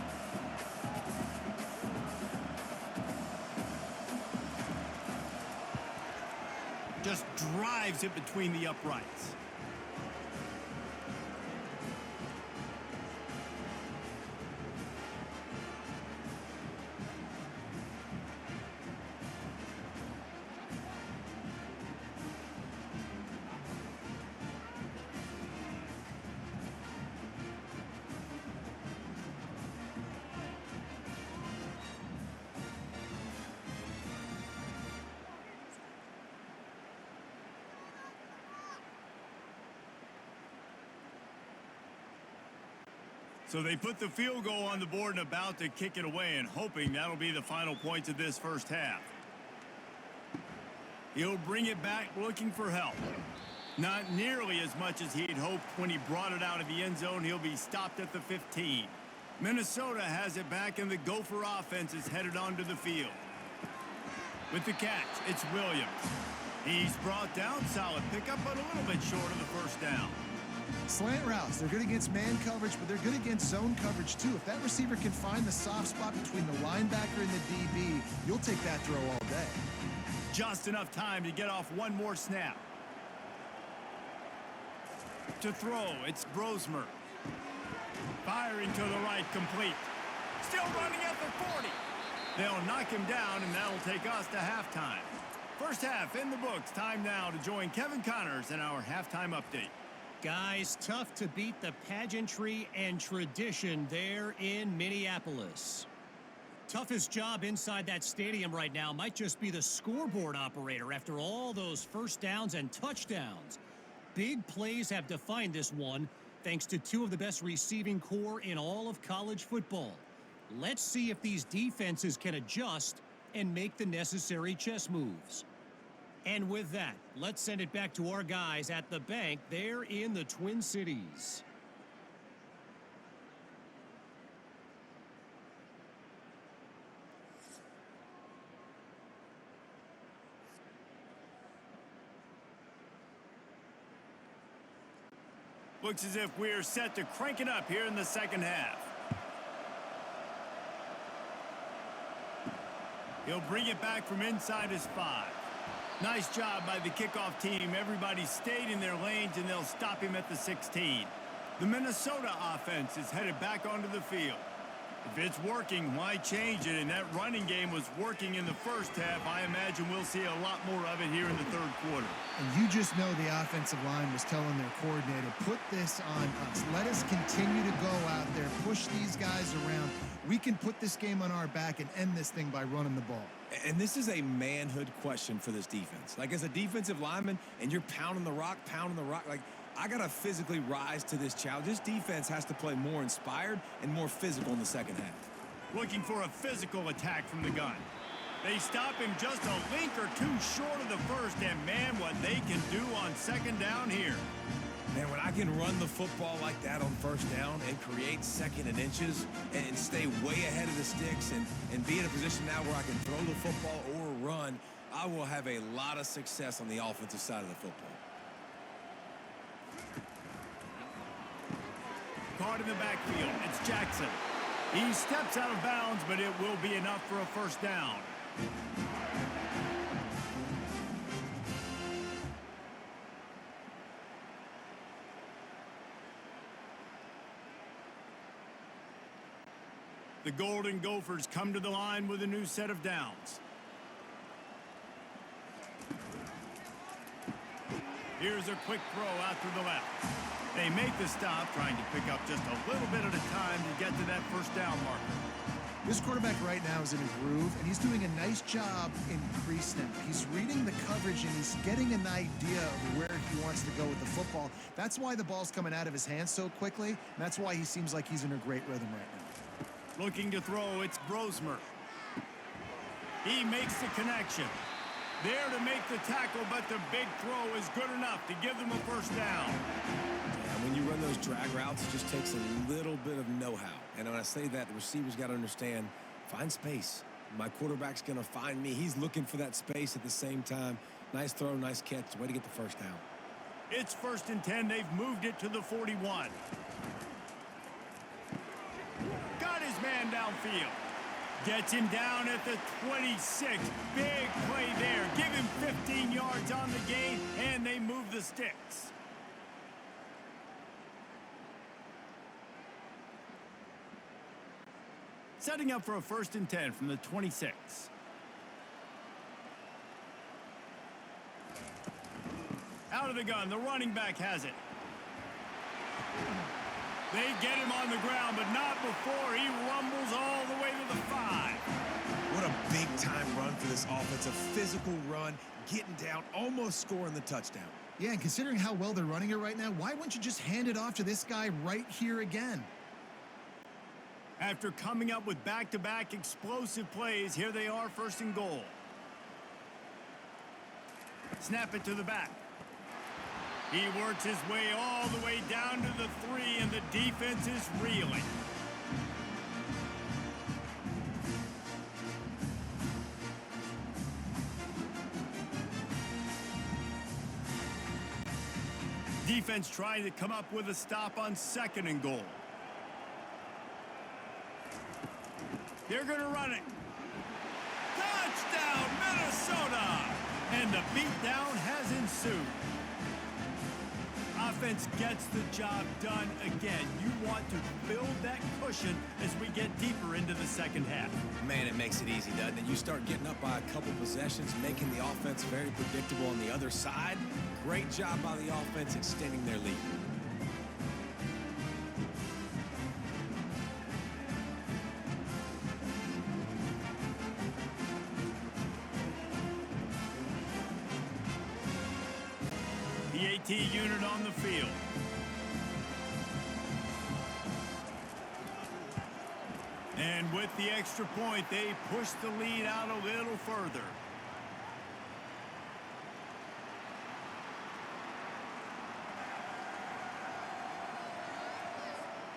Just drives it between the uprights. So they put the field goal on the board and about to kick it away, and hoping that'll be the final points of this first half. He'll bring it back looking for help. Not nearly as much as he'd hoped when he brought it out of the end zone. He'll be stopped at the 15. Minnesota has it back, and the Gopher offense is headed onto the field. With the catch, it's Williams. He's brought down, solid pickup, but a little bit short of the first down. Slant routes, they're good against man coverage, but they're good against zone coverage too. If that receiver can find the soft spot between the linebacker and the DB, you'll take that throw all day. Just enough time to get off one more snap. To throw, it's Brosmer. Firing to the right, complete. Still running at the 40. They'll knock him down, and that'll take us to halftime. First half in the books. Time now to join Kevin Connors in our halftime update. Guys, tough to beat the pageantry and tradition there in Minneapolis. Toughest job inside that stadium right now might just be the scoreboard operator after all those first downs and touchdowns. Big plays have defined this one, thanks to two of the best receiving core in all of college football. Let's see if these defenses can adjust and make the necessary chess moves. And with that, let's send it back to our guys at the bank there in the Twin Cities. Looks as if we're set to crank it up here in the second half. He'll bring it back from inside his 5. Nice job by the kickoff team. Everybody stayed in their lanes, and they'll stop him at the 16. The Minnesota offense is headed back onto the field. If it's working, why change it? And that running game was working in the first half. I imagine we'll see a lot more of it here in the third quarter. And you just know the offensive line was telling their coordinator, put this on us. Let us continue to go out there, push these guys around. We can put this game on our back and end this thing by running the ball. And this is a manhood question for this defense. Like, as a defensive lineman, and you're pounding the rock, like, I got to physically rise to this challenge. This defense has to play more inspired and more physical in the second half. Looking for a physical attack from the gun. They stop him just a link or two short of the first, and man, what they can do on second down here. Man, when I can run the football like that on first down and create second and inches and stay way ahead of the sticks and be in a position now where I can throw the football or run, I will have a lot of success on the offensive side of the football. Caught in the backfield. It's Jackson. He steps out of bounds, but it will be enough for a first down. The Golden Gophers come to the line with a new set of downs. Here's a quick throw out to the left. They make the stop, trying to pick up just a little bit at a time to get to that first down marker. This quarterback right now is in a groove, and he's doing a nice job in pre-snap. He's reading the coverage, and he's getting an idea of where he wants to go with the football. That's why the ball's coming out of his hands so quickly, and that's why he seems like he's in a great rhythm right now. Looking to throw, it's Brosmer. He makes the connection. There to make the tackle, but the big throw is good enough to give them a first down. Yeah, when you run those drag routes, it just takes a little bit of know-how. And when I say that, the receivers got to understand, find space. My quarterback's going to find me. He's looking for that space at the same time. Nice throw, nice catch. Way to get the first down. It's 1st and 10. They've moved it to the 41. Got his man downfield. Gets him down at the 26. Big play there. Give him 15 yards on the gain, and they move the sticks. Setting up for a 1st and 10 from the 26. Out of the gun, the running back has it. They get him on the ground, but not before he rumbles all the way to the 5. What a big-time run for this offense. A physical run, getting down, almost scoring the touchdown. Yeah, and considering how well they're running it right now, why wouldn't you just hand it off to this guy right here again? After coming up with back-to-back explosive plays, here they are, 1st and goal. Snap it to the back. He works his way all the way down to the 3, and the defense is reeling. Defense trying to come up with a stop on 2nd and goal. They're going to run it. Touchdown, Minnesota! And the beatdown has ensued. Offense gets the job done again. You want to build that cushion as we get deeper into the second half. Man, it makes it easy, doesn't it? You start getting up by a couple possessions, making the offense very predictable on the other side. Great job by the offense extending their lead. PAT unit on the field. And with the extra point, they push the lead out a little further.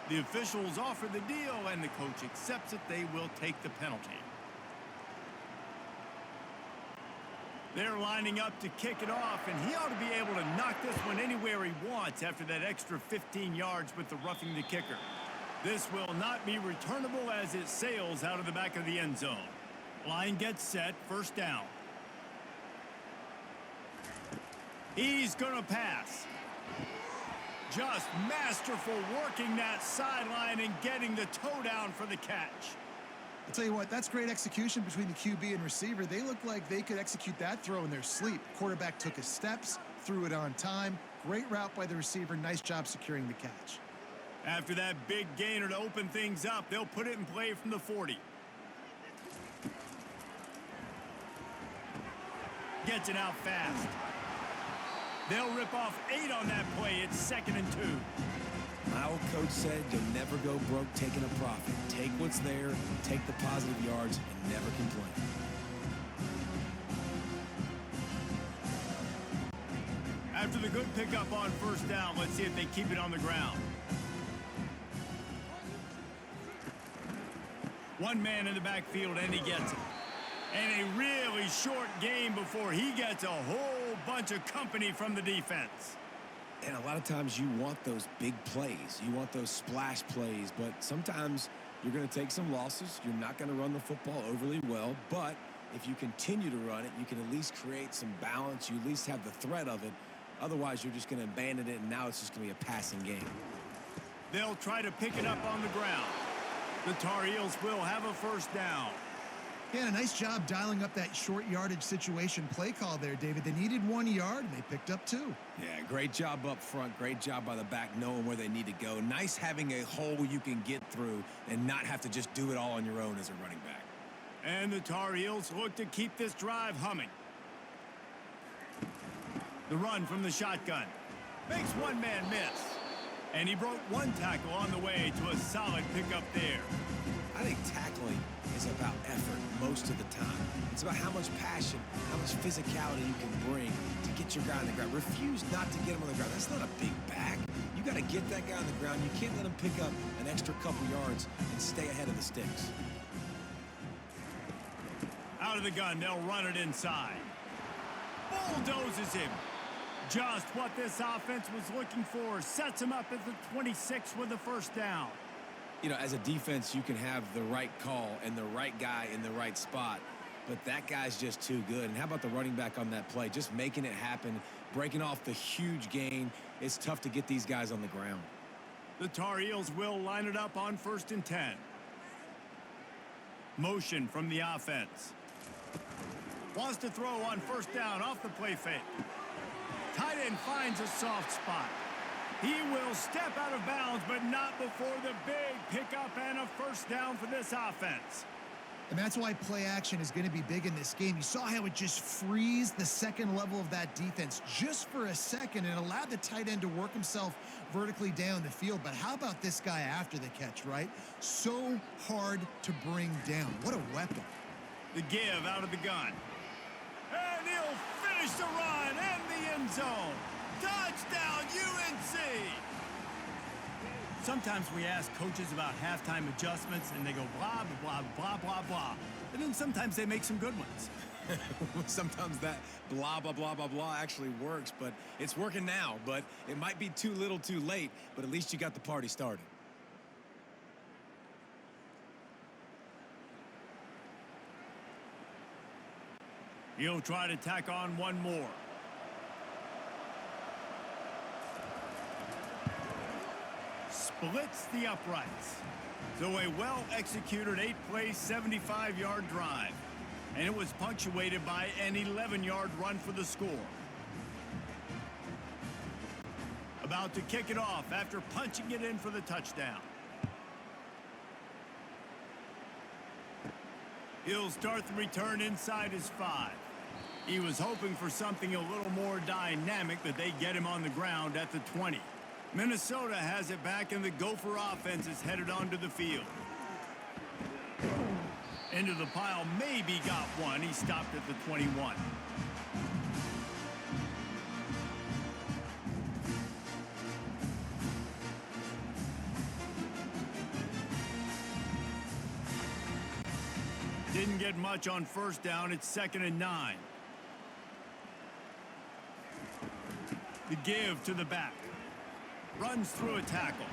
The officials offer the deal, and the coach accepts it. They will take the penalty. They're lining up to kick it off, and he ought to be able to knock this one anywhere he wants after that extra 15 yards with the roughing the kicker. This will not be returnable as it sails out of the back of the end zone. Line gets set, first down. He's going to pass. Just masterful working that sideline and getting the toe down for the catch. I'll tell you what, that's great execution between the QB and receiver. They look like they could execute that throw in their sleep. Quarterback took his steps, threw it on time. Great route by the receiver. Nice job securing the catch. After that big gainer to open things up, they'll put it in play from the 40. Gets it out fast. They'll rip off 8 on that play. It's 2nd and 2. My old coach said you'll never go broke taking a profit. Take what's there, take the positive yards, and never complain. After the good pickup on first down, let's see if they keep it on the ground. One man in the backfield, and he gets it. And a really short game before he gets a whole bunch of company from the defense. And a lot of times you want those big plays. You want those splash plays, but sometimes you're going to take some losses. You're not going to run the football overly well, but if you continue to run it, you can at least create some balance. You at least have the threat of it. Otherwise, you're just going to abandon it, and now it's just going to be a passing game. They'll try to pick it up on the ground. The Tar Heels will have a first down. Yeah, a nice job dialing up that short yardage situation play call there, David. They needed 1 yard, and they picked up 2. Yeah, great job up front. Great job by the back knowing where they need to go. Nice having a hole you can get through and not have to just do it all on your own as a running back. And the Tar Heels look to keep this drive humming. The run from the shotgun. Makes one man miss. And he broke 1 tackle on the way to a solid pickup there. I think tackling is about effort most of the time. It's about how much passion, how much physicality you can bring to get your guy on the ground. Refuse not to get him on the ground. That's not a big back. You got to get that guy on the ground. You can't let him pick up an extra couple yards and stay ahead of the sticks. Out of the gun, they'll run it inside. Bulldozes him. Just what this offense was looking for. Sets him up at the 26 with the first down. You know, as a defense, you can have the right call and the right guy in the right spot, but that guy's just too good. And how about the running back on that play? Just making it happen, breaking off the huge gain. It's tough to get these guys on the ground. The Tar Heels will line it up on 1st and 10. Motion from the offense. Wants to throw on first down off the play fake. Tight end finds a soft spot. He will step out of bounds, but not before the big pickup and a first down for this offense. And that's why play action is going to be big in this game. You saw how it just freezed the second level of that defense just for a second and allowed the tight end to work himself vertically down the field. But how about this guy after the catch, right? So hard to bring down. What a weapon. The give out of the gun. And he'll finish the run and the end zone. Touchdown, UNC! Sometimes we ask coaches about halftime adjustments, and they go blah, blah, blah, blah, blah. And then sometimes they make some good ones. Sometimes that blah, blah, blah, blah, blah actually works, but it's working now. But it might be too little too late, but at least you got the party started. He'll try to tack on one more. Splits the uprights. So a well-executed 8-play, 75-yard drive. And it was punctuated by an 11-yard run for the score. About to kick it off after punching it in for the touchdown. He'll start the return inside his 5. He was hoping for something a little more dynamic, but they get him on the ground at the 20. Minnesota has it back, and the Gopher offense is headed onto the field. Into the pile, maybe got one. He stopped at the 21. Didn't get much on first down. It's 2nd and 9. The give to the back. Runs through a tackle.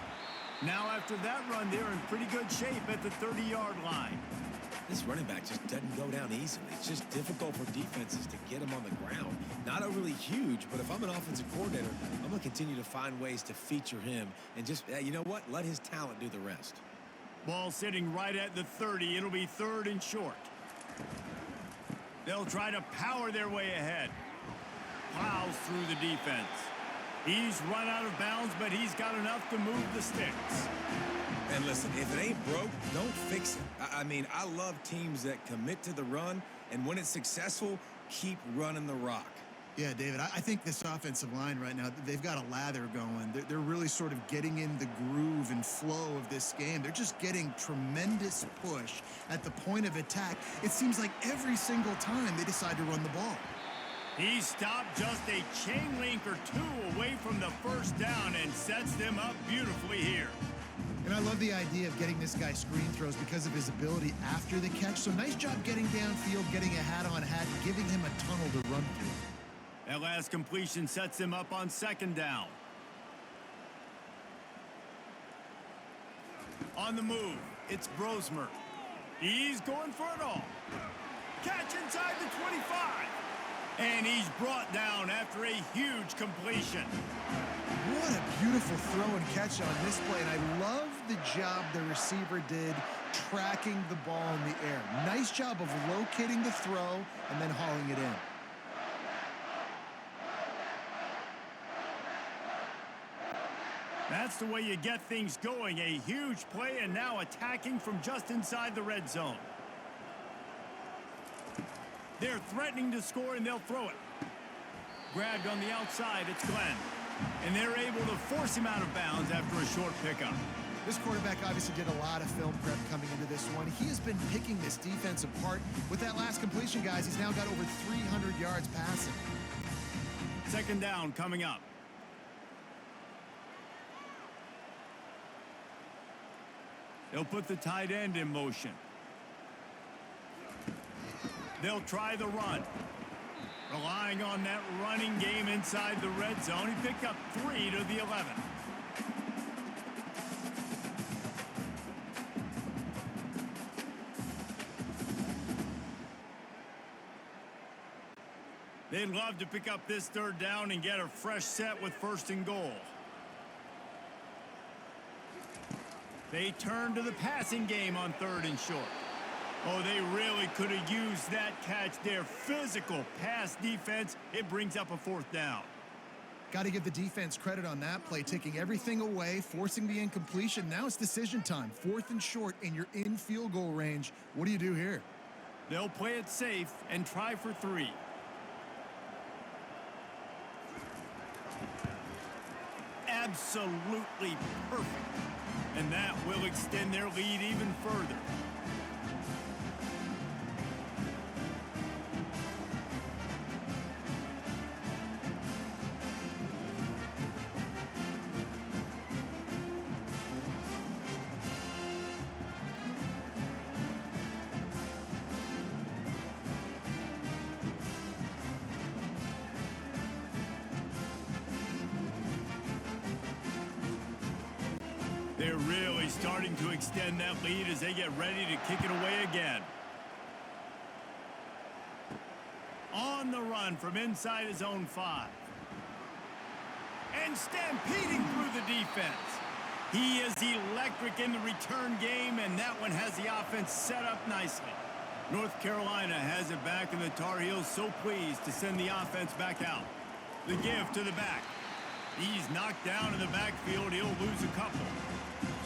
Now after that run, they're in pretty good shape at the 30-yard line. This running back just doesn't go down easily. It's just difficult for defenses to get him on the ground. Not overly huge, but if I'm an offensive coordinator, I'm going to continue to find ways to feature him and just, you know what, let his talent do the rest. Ball sitting right at the 30. It'll be 3rd and short. They'll try to power their way ahead. Plows through the defense. He's run out of bounds, but he's got enough to move the sticks. And listen, if it ain't broke, don't fix it. I mean, I love teams that commit to the run, and when it's successful, keep running the rock. Yeah, David, I think this offensive line right now, they've got a lather going. They're really sort of getting in the groove and flow of this game. They're just getting tremendous push at the point of attack. It seems like every single time they decide to run the ball. He stopped just a chain link or two away from the first down and sets them up beautifully here. And I love the idea of getting this guy screen throws because of his ability after the catch. So nice job getting downfield, getting a hat-on-hat, giving him a tunnel to run through. That last completion sets him up on 2nd down. On the move, it's Brosmer. He's going for it all. Catch inside the 25. And he's brought down after a huge completion. What a beautiful throw and catch on this play. And I love the job the receiver did tracking the ball in the air. Nice job of locating the throw and then hauling it in. That's the way you get things going. A huge play and now attacking from just inside the red zone. They're threatening to score and they'll throw it. Grabbed on the outside, it's Glenn. And they're able to force him out of bounds after a short pickup. This quarterback obviously did a lot of film prep coming into this one. He has been picking this defense apart. With that last completion, guys, he's now got over 300 yards passing. 2nd down coming up. They'll put the tight end in motion. They'll try the run. Relying on that running game inside the red zone. He picked up 3 to the 11. They'd love to pick up this 3rd down and get a fresh set with 1st and goal. They turn to the passing game on 3rd and short. Oh, they really could have used that catch. Their physical pass defense, it brings up a 4th down. Got to give the defense credit on that play, taking everything away, forcing the incompletion. Now it's decision time. 4th and short, and you're in field goal range. What do you do here? They'll play it safe and try for 3. Absolutely perfect. And that will extend their lead even further. They're really starting to extend that lead as they get ready to kick it away again. On the run from inside his own 5. And stampeding through the defense. He is electric in the return game, and that one has the offense set up nicely. North Carolina has it back, and the Tar Heels so pleased to send the offense back out. The give to the back. He's knocked down in the backfield. He'll lose a couple.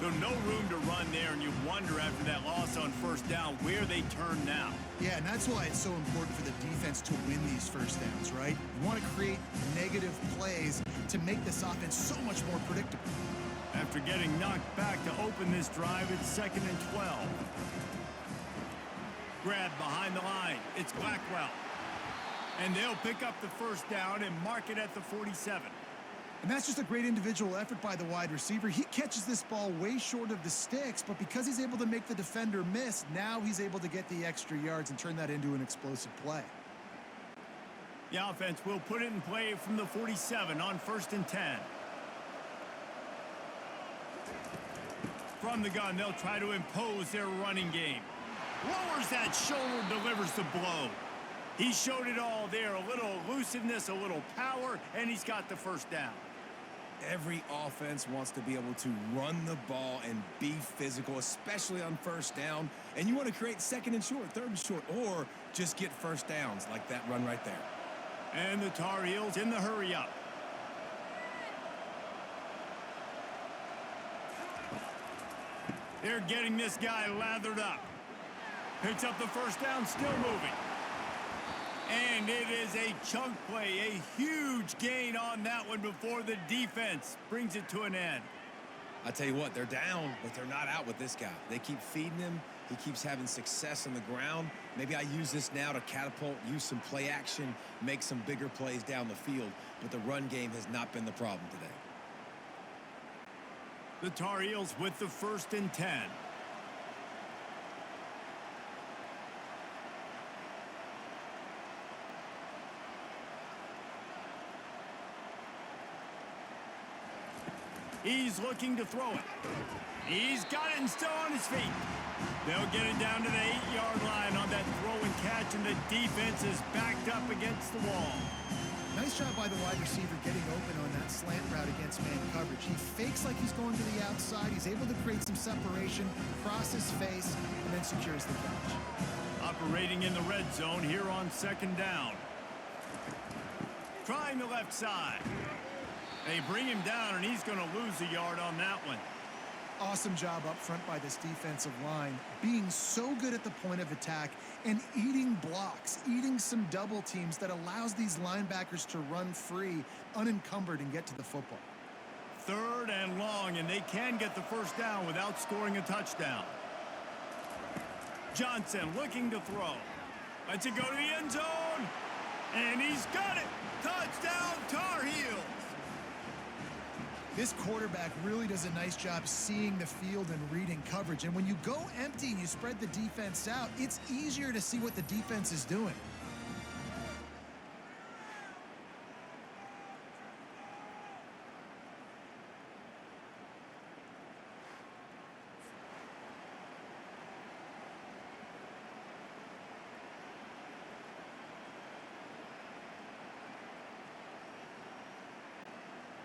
So no room to run there, and you wonder after that loss on 1st down where they turn now. Yeah, and that's why it's so important for the defense to win these 1st downs, right? You want to create negative plays to make this offense so much more predictable. After getting knocked back to open this drive, it's 2nd and 12. Grabbed behind the line. It's Blackwell. And they'll pick up the 1st down and mark it at the 47. And that's just a great individual effort by the wide receiver. He catches this ball way short of the sticks, but because he's able to make the defender miss, now he's able to get the extra yards and turn that into an explosive play. The offense will put it in play from the 47 on 1st and 10. From the gun, they'll try to impose their running game. Lowers that shoulder, delivers the blow. He showed it all there, a little elusiveness, a little power, and he's got the first down. Every offense wants to be able to run the ball and be physical, especially on 1st down. And you want to create 2nd and short, 3rd and short, or just get 1st downs like that run right there. And the Tar Heels in the hurry up. They're getting this guy lathered up. Picks up the 1st down, still moving. And it is a chunk play, a huge gain on that one before the defense brings it to an end. I tell you what, they're down, but they're not out with this guy. They keep feeding him. He keeps having success on the ground. Maybe I use this now to catapult, use some play action, make some bigger plays down the field. But the run game has not been the problem today. The Tar Heels with the 1st and 10. He's looking to throw it. He's got it and still on his feet. They'll get it down to the 8-yard line on that throw and catch, and the defense is backed up against the wall. Nice job by the wide receiver getting open on that slant route against man coverage. He fakes like he's going to the outside. He's able to create some separation, cross his face, and then secures the catch. Operating in the red zone here on 2nd down. Trying the left side. They bring him down, and he's going to lose a yard on that one. Awesome job up front by this defensive line, being so good at the point of attack and eating blocks, eating some double teams that allows these linebackers to run free, unencumbered, and get to the football. 3rd and long, and they can get the 1st down without scoring a touchdown. Johnson looking to throw. Lets it go to the end zone, and he's got it. Touchdown, Tar Heels. This quarterback really does a nice job seeing the field and reading coverage. And when you go empty and you spread the defense out, it's easier to see what the defense is doing.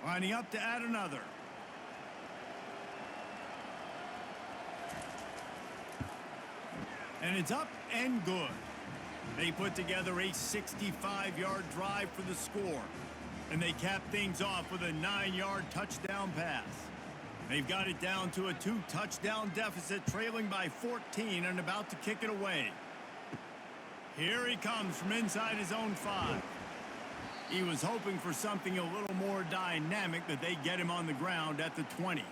Lining up to add another. And it's up and good. They put together a 65-yard drive for the score. And they cap things off with a 9-yard touchdown pass. They've got it down to a 2-touchdown deficit, trailing by 14 and about to kick it away. Here he comes from inside his own 5. He was hoping for something a little more dynamic, but they get him on the ground at the 20.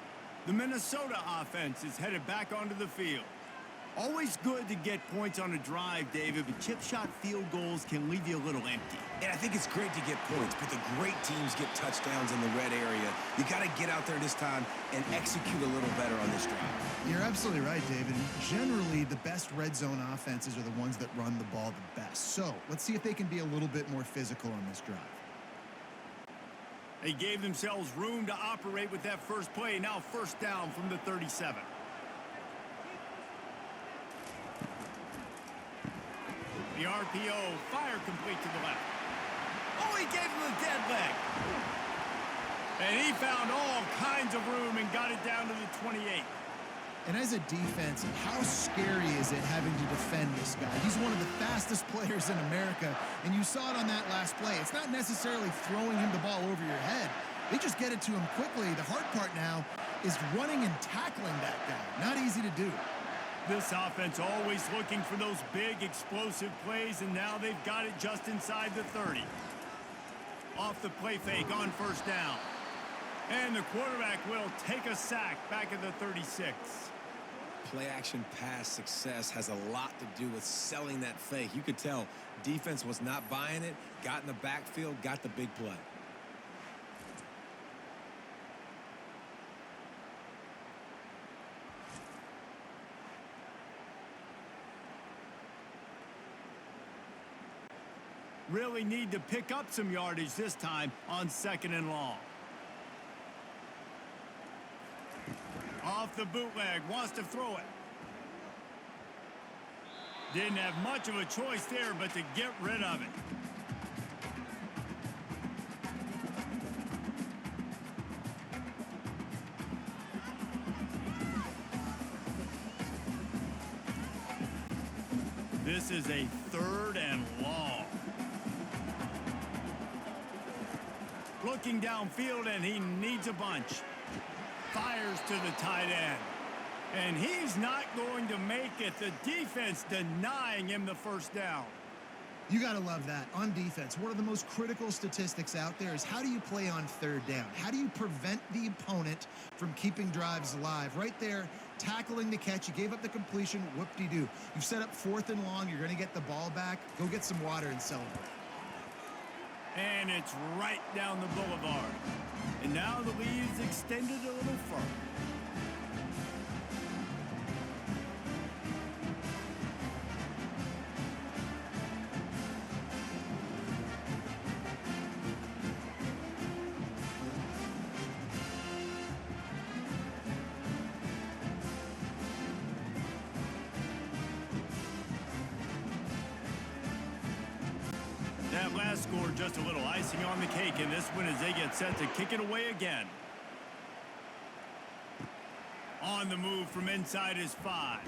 The Minnesota offense is headed back onto the field. Always good to get points on a drive, David, but chip shot field goals can leave you a little empty. And I think it's great to get points, but the great teams get touchdowns in the red area. You got to get out there this time and execute a little better on this drive. You're absolutely right, David. Generally, the best red zone offenses are the ones that run the ball the best. So let's see if they can be a little bit more physical on this drive. They gave themselves room to operate with that first play. Now 1st down from the 37. The RPO, fire complete to the left. Oh, he gave him the dead leg. And he found all kinds of room and got it down to the 28. And as a defense, how scary is it having to defend this guy? He's one of the fastest players in America, and you saw it on that last play. It's not necessarily throwing him the ball over your head. They just get it to him quickly. The hard part now is running and tackling that guy. Not easy to do. This offense always looking for those big, explosive plays, and now they've got it just inside the 30. Off the play fake on 1st down. And the quarterback will take a sack back at the 36. Play-action pass success has a lot to do with selling that fake. You could tell defense was not buying it, got in the backfield, got the big play. really need to pick up some yardage this time on 2nd and long. Off the bootleg, wants to throw it. Didn't have much of a choice there but to get rid of it. This is a 3rd and long. Looking downfield, and he needs a bunch. Fires to the tight end. And he's not going to make it. The defense denying him the first down. You got to love that. On defense, one of the most critical statistics out there is how do you play on 3rd down? How do you prevent the opponent from keeping drives alive? Right there, tackling the catch. You gave up the completion. Whoop-de-doo. You've set up 4th and long. You're going to get the ball back. Go get some water and celebrate. And it's right down the boulevard. And now the lead is extended a little further. That last score just a little icing on the cake in this one as they get set to kick it away again. On the move from inside his 5.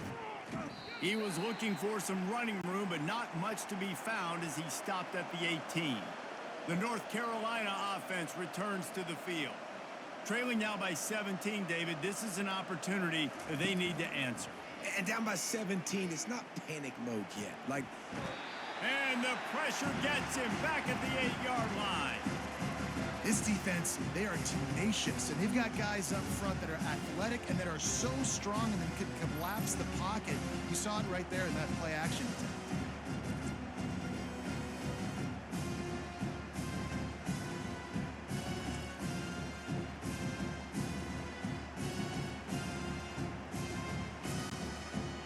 He was looking for some running room, but not much to be found as he stopped at the 18. The North Carolina offense returns to the field. Trailing now by 17, David, this is an opportunity that they need to answer. And down by 17, it's not panic mode yet. And the pressure gets him back at the 8-yard line. This defense, they are tenacious, and they've got guys up front that are athletic and that are so strong and then can collapse the pocket. You saw it right there in that play action attempt.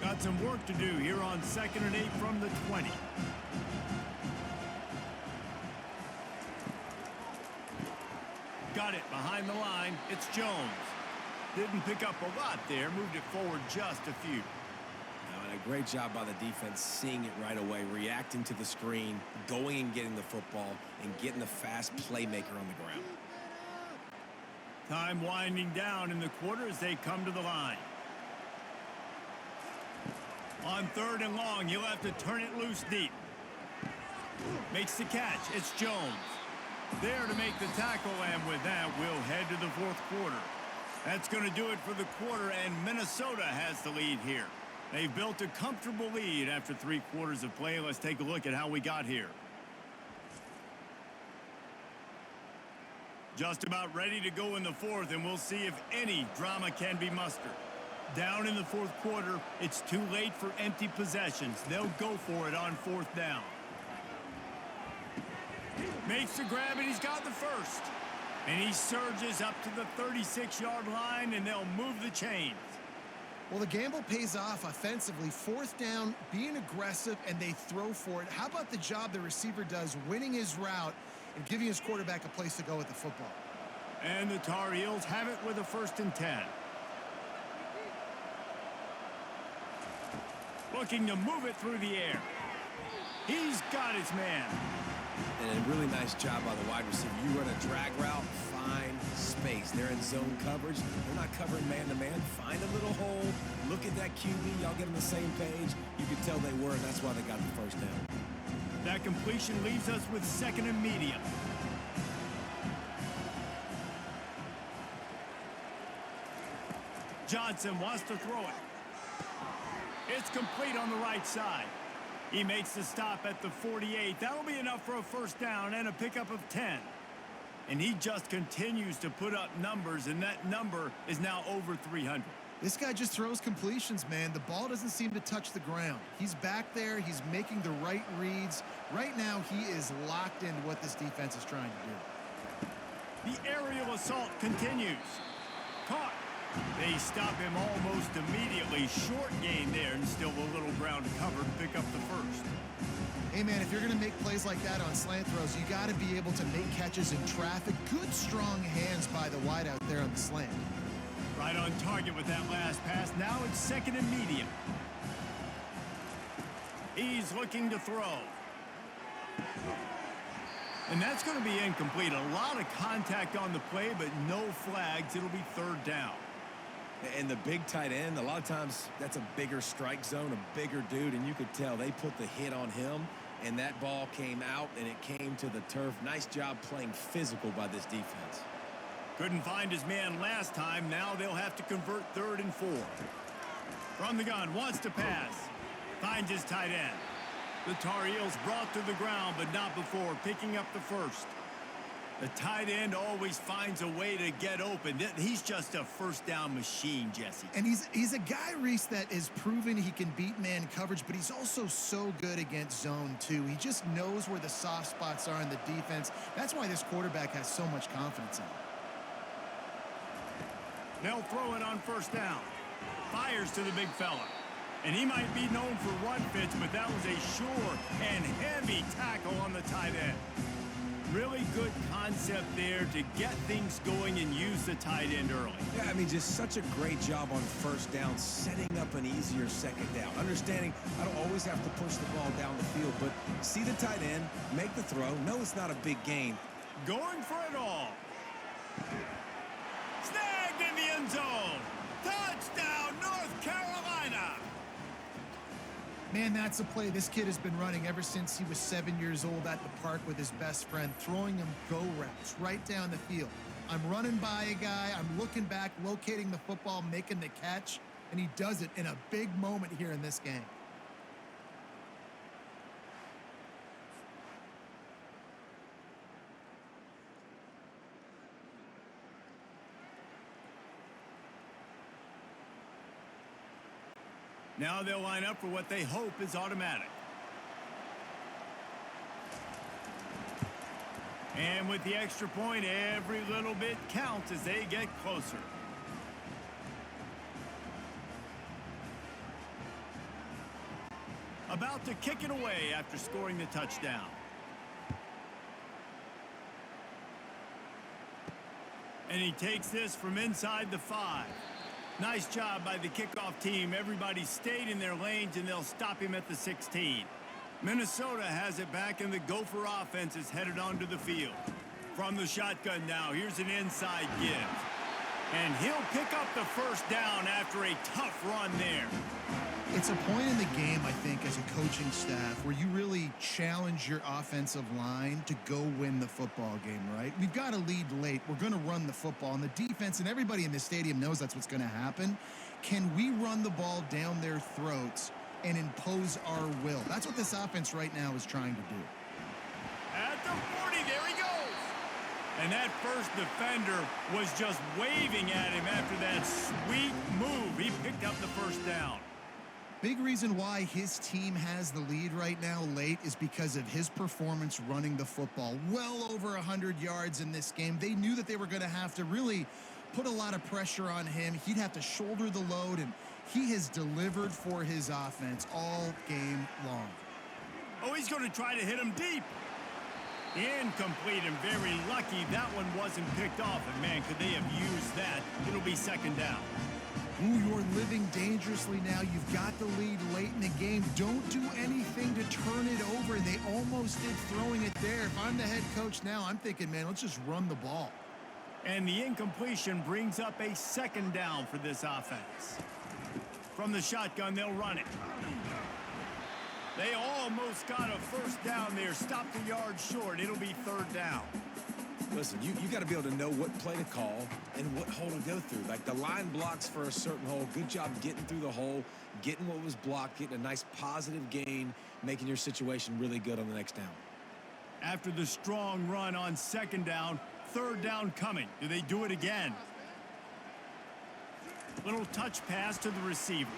Got some work to do here on 2nd and 8 from the 20. Got it behind the line. It's Jones. Didn't pick up a lot there. Moved it forward just a few. And a great job by the defense seeing it right away, reacting to the screen, going and getting the football, and getting the fast playmaker on the ground. Time winding down in the quarter as they come to the line. On 3rd and long, he'll have to turn it loose deep. Makes the catch. It's Jones. There to make the tackle, and with that, we'll head to the 4th quarter. That's going to do it for the quarter, and Minnesota has the lead here. They've built a comfortable lead after 3 quarters of play. Let's take a look at how we got here. Just about ready to go in the 4th, and we'll see if any drama can be mustered. Down in the 4th quarter, it's too late for empty possessions. They'll go for it on 4th down. Makes the grab, and he's got the first. And he surges up to the 36-yard line, and they'll move the chains. Well, the gamble pays off offensively. 4th down, being aggressive, and they throw for it. How about the job the receiver does, winning his route and giving his quarterback a place to go with the football? And the Tar Heels have it with a 1st and 10. Looking to move it through the air. He's got his man. And a really nice job by the wide receiver. You run a drag route, find space. They're in zone coverage. They're not covering man-to-man. Find a little hole. Look at that QB. Y'all get on the same page. You could tell they were, and that's why they got the 1st down. That completion leaves us with 2nd and medium. Johnson wants to throw it. It's complete on the right side. He makes the stop at the 48. That'll be enough for a 1st down and a pickup of 10. And he just continues to put up numbers, and that number is now over 300. This guy just throws completions, man. The ball doesn't seem to touch the ground. He's back there. He's making the right reads. Right now, he is locked into what this defense is trying to do. The aerial assault continues. Caught. They stop him almost immediately. Short gain there and still a little ground to cover to pick up the first. Hey, man, if you're going to make plays like that on slant throws, you got to be able to make catches in traffic. Good, strong hands by the wideout there on the slant. Right on target with that last pass. Now it's second and medium. He's looking to throw. And that's going to be incomplete. A lot of contact on the play, but no flags. It'll be third down. And the big tight end, a lot of times that's a bigger strike zone, a bigger dude, and you could tell they put the hit on him, and that ball came out, and it came to the turf. Nice job playing physical by this defense. Couldn't find his man last time. Now they'll have to convert 3rd and 4. From the gun, wants to pass. Finds his tight end. The Tar Heels brought to the ground, but not before picking up the first. The tight end always finds a way to get open. He's just a first down machine, Jesse. And he's a guy, Reese, that is proven he can beat man coverage, but he's also so good against zone, too. He just knows where the soft spots are in the defense. That's why this quarterback has so much confidence in him. They'll throw it on first down. Fires to the big fella. And he might be known for run fits, but that was a sure and heavy tackle on the tight end. Really good concept there to get things going and use the tight end early. Yeah, I mean, just such a great job on first down, setting up an easier second down. Understanding I don't always have to push the ball down the field, but see the tight end, make the throw. No, it's not a big gain. Going for it all. Snagged in the end zone. Touchdown, North Carolina. Man, that's a play this kid has been running ever since he was 7 years old at the park with his best friend, throwing him go routes right down the field. I'm running by a guy, I'm looking back, locating the football, making the catch, and he does it in a big moment here in this game. Now they'll line up for what they hope is automatic. And with the extra point, every little bit counts as they get closer. About to kick it away after scoring the touchdown. And he takes this from inside the 5. Nice job by the kickoff team. Everybody stayed in their lanes, and they'll stop him at the 16. Minnesota has it back, and the Gopher offense is headed onto the field. From the shotgun now, here's an inside give. And he'll pick up the first down after a tough run there. It's a point in the game, I think, as a coaching staff where you really challenge your offensive line to go win the football game, right? We've got to lead late. We're going to run the football. And the defense and everybody in the stadium knows that's what's going to happen. Can we run the ball down their throats and impose our will? That's what this offense right now is trying to do. At the 40, there he goes. And that first defender was just waving at him after that sweet move. He picked up the first down. Big reason why his team has the lead right now late is because of his performance running the football. Well over 100 yards in this game. They knew that they were going to have to really put a lot of pressure on him. He'd have to shoulder the load, and he has delivered for his offense all game long. Oh, he's going to try to hit him deep. Incomplete, and very lucky that one wasn't picked off. And, man, could they have used that? It'll be second down. Ooh, you're living dangerously now. You've got the lead late in the game. Don't do anything to turn it over. They almost did throwing it there. If I'm the head coach now, I'm thinking, man, let's just run the ball. And the incompletion brings up a second down for this offense. From the shotgun, they'll run it. They almost got a first down there. Stopped the yard short. It'll be third down. Listen, you got to be able to know what play to call and what hole to go through. Like the line blocks for a certain hole. Good job getting through the hole, getting what was blocked, getting a nice positive gain, making your situation really good on the next down. After the strong run on second down, third down coming. Do they do it again? Little touch pass to the receiver.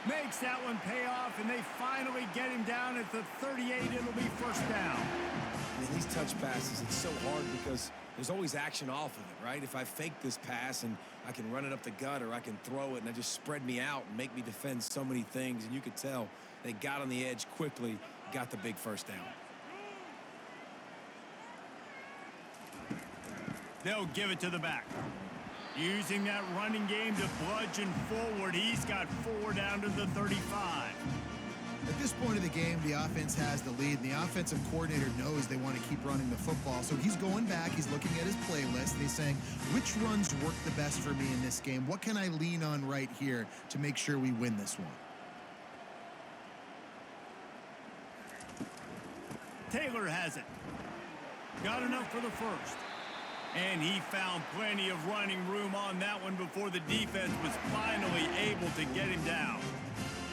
Makes that one pay off, and they finally get him down at the 38. It'll be first down. And these touch passes, it's so hard because there's always action off of it, right? If I fake this pass and I can run it up the gut or I can throw it and I just spread me out and make me defend so many things, and you could tell they got on the edge quickly, got the big first down. They'll give it to the back. Using that running game to bludgeon forward, he's got 4 down to the 35. At this point of the game, the offense has the lead, and the offensive coordinator knows they want to keep running the football. So he's going back, he's looking at his playlist, and he's saying, which runs work the best for me in this game? What can I lean on right here to make sure we win this one? Taylor has it. Got enough for the first. And he found plenty of running room on that one before the defense was finally able to get him down.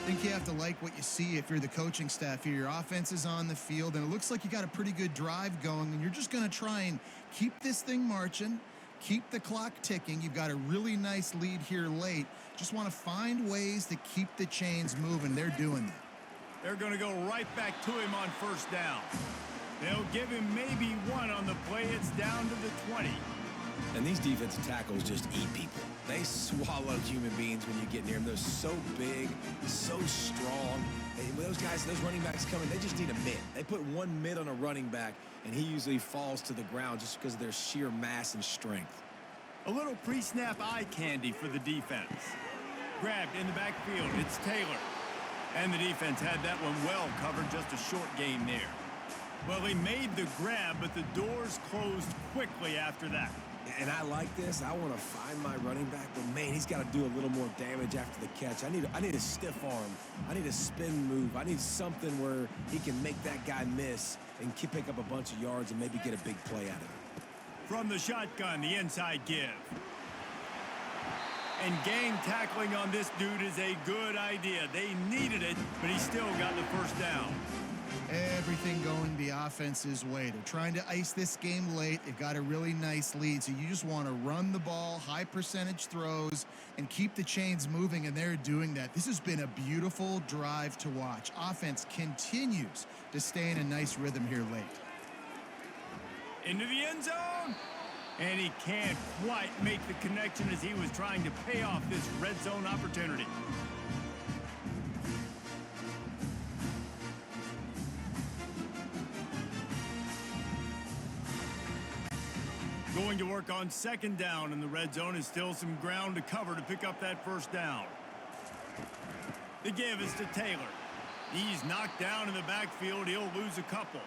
I think you have to like what you see if you're the coaching staff here. Your offense is on the field, and it looks like you got a pretty good drive going, and you're just going to try and keep this thing marching, keep the clock ticking. You've got a really nice lead here late. Just want to find ways to keep the chains moving. They're doing that. They're going to go right back to him on first down. They'll give him maybe 1 on the play. It's down to the 20. And these defensive tackles just eat people. They swallow human beings when you get near them. They're so big, so strong. And those guys, those running backs coming, they just need a mid. They put 1 mid on a running back, and he usually falls to the ground just because of their sheer mass and strength. A little pre-snap eye candy for the defense. Grabbed in the backfield. It's Taylor. And the defense had that one well covered. Just a short gain there. Well, he made the grab, but the doors closed quickly after that. And I like this. I want to find my running back, but man, he's got to do a little more damage after the catch. I need a stiff arm. I need a spin move. I need something where he can make that guy miss and pick up a bunch of yards and maybe get a big play out of it. From the shotgun, the inside give. And gang tackling on this dude is a good idea. They needed it, but he still got the first down. Everything going the offense's way. They're trying to ice this game late. They've got a really nice lead, so you just want to run the ball, high percentage throws, and keep the chains moving, and they're doing that. This has been a beautiful drive to watch. Offense continues to stay in a nice rhythm here late. Into the end zone, and he can't quite make the connection as he was trying to pay off this red zone opportunity. Going to work on second down in the red zone. Is still some ground to cover to pick up that first down. The give is to Taylor. He's knocked down in the backfield. He'll lose a couple.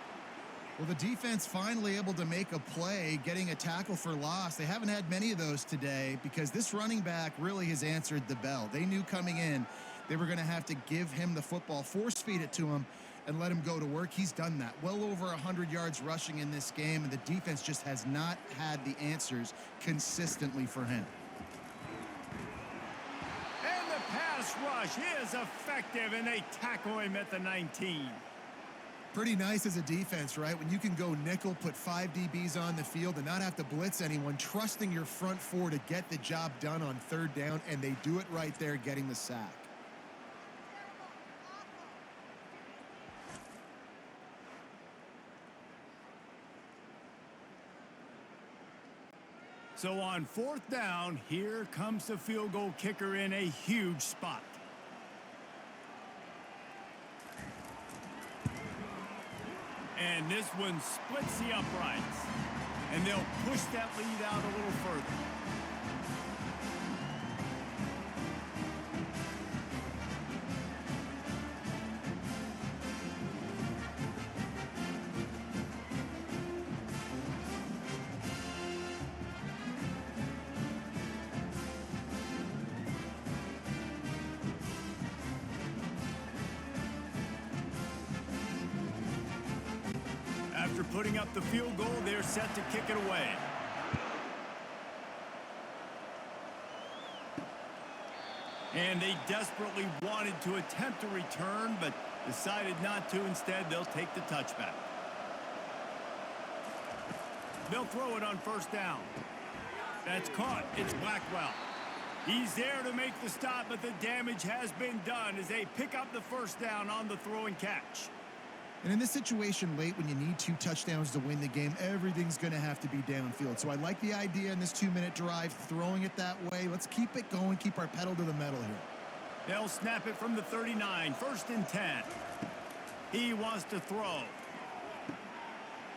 Well, the defense finally able to make a play, getting a tackle for loss. They haven't had many of those today because this running back really has answered the bell. They knew coming in they were going to have to give him the football, force feed it to him, and let him go to work. He's done that. Well over 100 yards rushing in this game, and the defense just has not had the answers consistently for him. And the pass rush is effective, and they tackle him at the 19. Pretty nice as a defense, right? When you can go nickel, put 5 DBs on the field and not have to blitz anyone, trusting your front 4 to get the job done on third down, and they do it right there, getting the sack. So on fourth down, here comes the field goal kicker in a huge spot. And this one splits the uprights. And they'll push that lead out a little further. After putting up the field goal, they're set to kick it away. And they desperately wanted to attempt a return, but decided not to. Instead, they'll take the touchback. They'll throw it on first down. That's caught. It's Blackwell. He's there to make the stop, but the damage has been done as they pick up the first down on the throw and catch. And in this situation late when you need 2 touchdowns to win the game, everything's going to have to be downfield. So I like the idea in this 2-minute drive, throwing it that way. Let's keep it going, keep our pedal to the metal here. They'll snap it from the 39, 1st and 10. He wants to throw.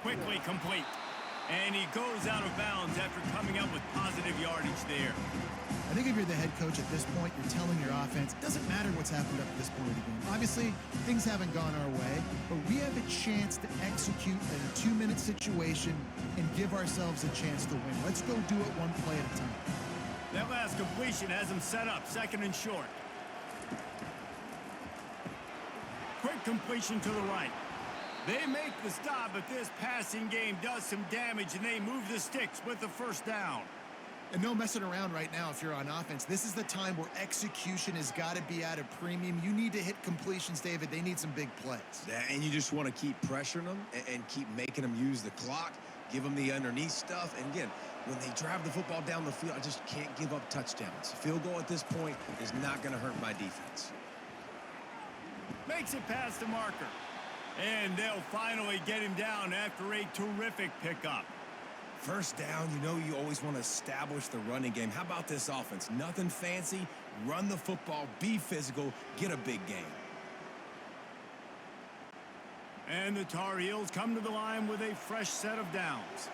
Quickly complete. And he goes out of bounds after coming up with positive yardage there. I think if you're the head coach at this point, you're telling your offense, it doesn't matter what's happened up to this point of the game. Obviously, things haven't gone our way, but we have a chance to execute in a 2-minute situation and give ourselves a chance to win. Let's go do it one play at a time. That last completion has him set up 2nd and short. Quick completion to the right. They make the stop, but this passing game does some damage, and they move the sticks with the 1st down. And no messing around right now if you're on offense. This is the time where execution has got to be at a premium. You need to hit completions, David. They need some big plays. Yeah, and you just want to keep pressuring them and keep making them use the clock, give them the underneath stuff. And again, when they drive the football down the field, I just can't give up touchdowns. Field goal at this point is not going to hurt my defense. Makes it past the marker. And they'll finally get him down after a terrific pickup. 1st down, you know you always want to establish the running game. How about this offense? Nothing fancy. Run the football, be physical, get a big gain. And the Tar Heels come to the line with a fresh set of downs.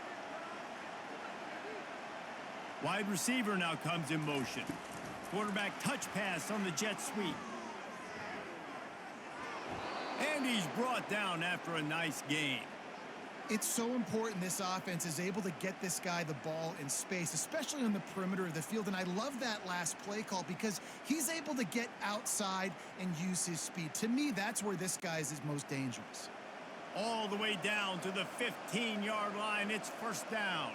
Wide receiver now comes in motion. Quarterback touch pass on the jet sweep. And he's brought down after a nice gain. It's so important this offense is able to get this guy the ball in space, especially on the perimeter of the field. And I love that last play call because he's able to get outside and use his speed. To me, that's where this guy is his most dangerous. All the way down to the 15-yard line. It's 1st down.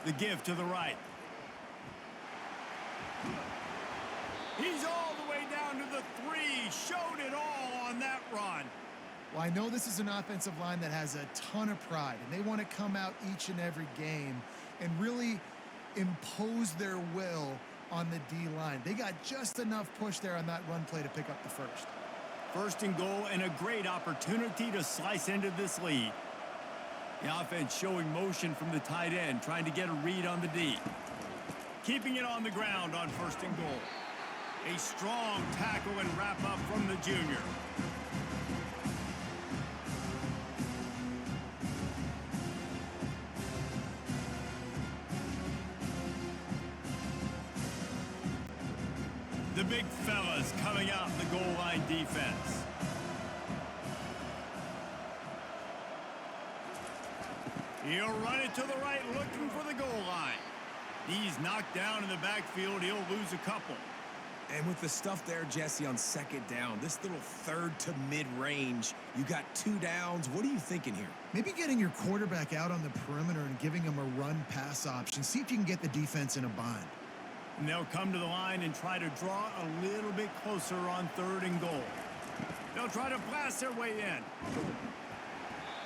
The give to the right. He's all the way down to the 3. Showed it all on that run. Well, I know this is an offensive line that has a ton of pride, and they want to come out each and every game and really impose their will on the D-line. They got just enough push there on that run play to pick up the 1st. 1st and goal, and a great opportunity to slice into this lead. The offense showing motion from the tight end, trying to get a read on the D. Keeping it on the ground on 1st and goal. A strong tackle and wrap up from the junior. The big fellas coming out in the goal line defense. He'll run it to the right, looking for the goal line. He's knocked down in the backfield. He'll lose a couple. And with the stuff there, Jesse, on 2nd down, this little 3rd to mid-range, you got 2 downs. What are you thinking here? Maybe getting your quarterback out on the perimeter and giving him a run-pass option. See if you can get the defense in a bind. And they'll come to the line and try to draw a little bit closer on 3rd and goal. They'll try to blast their way in.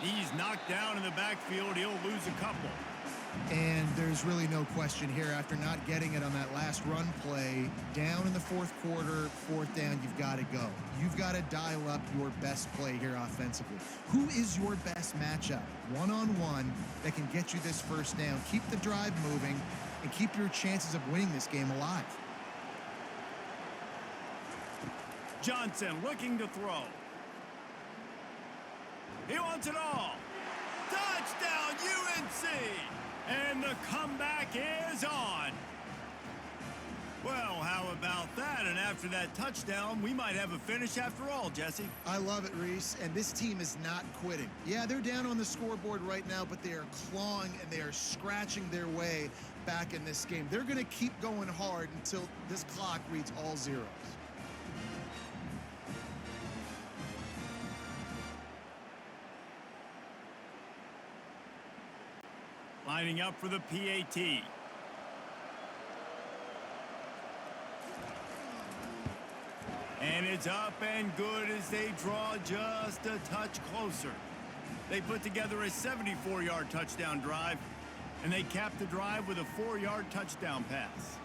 He's knocked down in the backfield. He'll lose a couple. And there's really no question here after not getting it on that last run play. Down in the 4th quarter, 4th down, you've got to go. You've got to dial up your best play here offensively. Who is your best matchup, one-on-one, that can get you this 1st down, keep the drive moving, and keep your chances of winning this game alive? Johnson looking to throw. He wants it all. Touchdown, UNC! And the comeback is on. Well, how about that? And after that touchdown, we might have a finish after all, Jesse. I love it, Reese, and this team is not quitting. Yeah, they're down on the scoreboard right now, but they are clawing and they are scratching their way back in this game. They're going to keep going hard until this clock reads all zeros. Lining up for the PAT. And it's up and good as they draw just a touch closer. They put together a 74-yard touchdown drive, and they capped the drive with a 4-yard touchdown pass.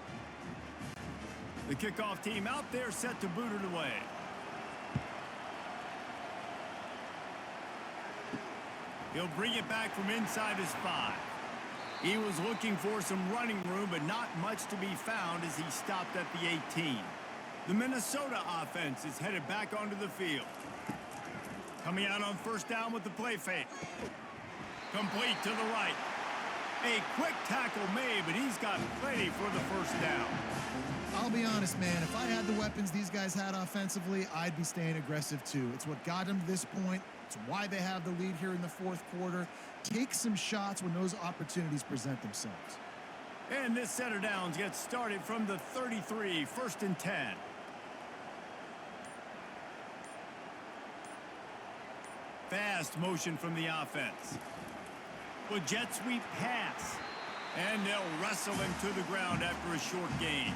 The kickoff team out there set to boot it away. He'll bring it back from inside his 5. He was looking for some running room, but not much to be found as he stopped at the 18. The Minnesota offense is headed back onto the field. Coming out on first down with the play fake. Complete to the right. A quick tackle made, but he's got plenty for the first down. I'll be honest, man. If I had the weapons these guys had offensively, I'd be staying aggressive too. It's what got them to this point. It's why they have the lead here in the fourth quarter. Take some shots when those opportunities present themselves. And this set of downs gets started from the 33, 1st and 10. Fast motion from the offense. A jet sweep pass. And they'll wrestle him to the ground after a short gain.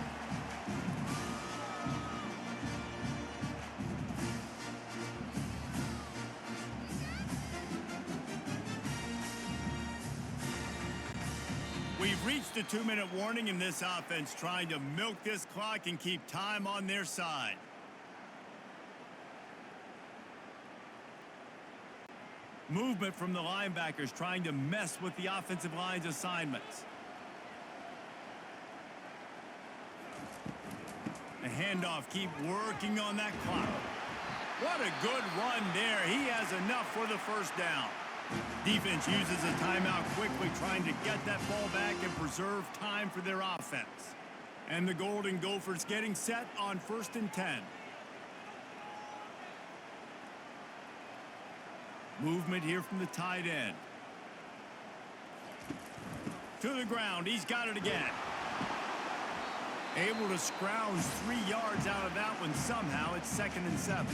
We've reached a 2-minute warning in this offense, trying to milk this clock and keep time on their side. Movement from the linebackers trying to mess with the offensive line's assignments. The handoff, keep working on that clock. What a good run there. He has enough for the first down. Defense uses a timeout quickly, trying to get that ball back and preserve time for their offense. And the Golden Gophers getting set on 1st and 10. Movement here from the tight end. To the ground. He's got it again. Able to scrounge 3 yards out of that one somehow. It's 2nd and 7.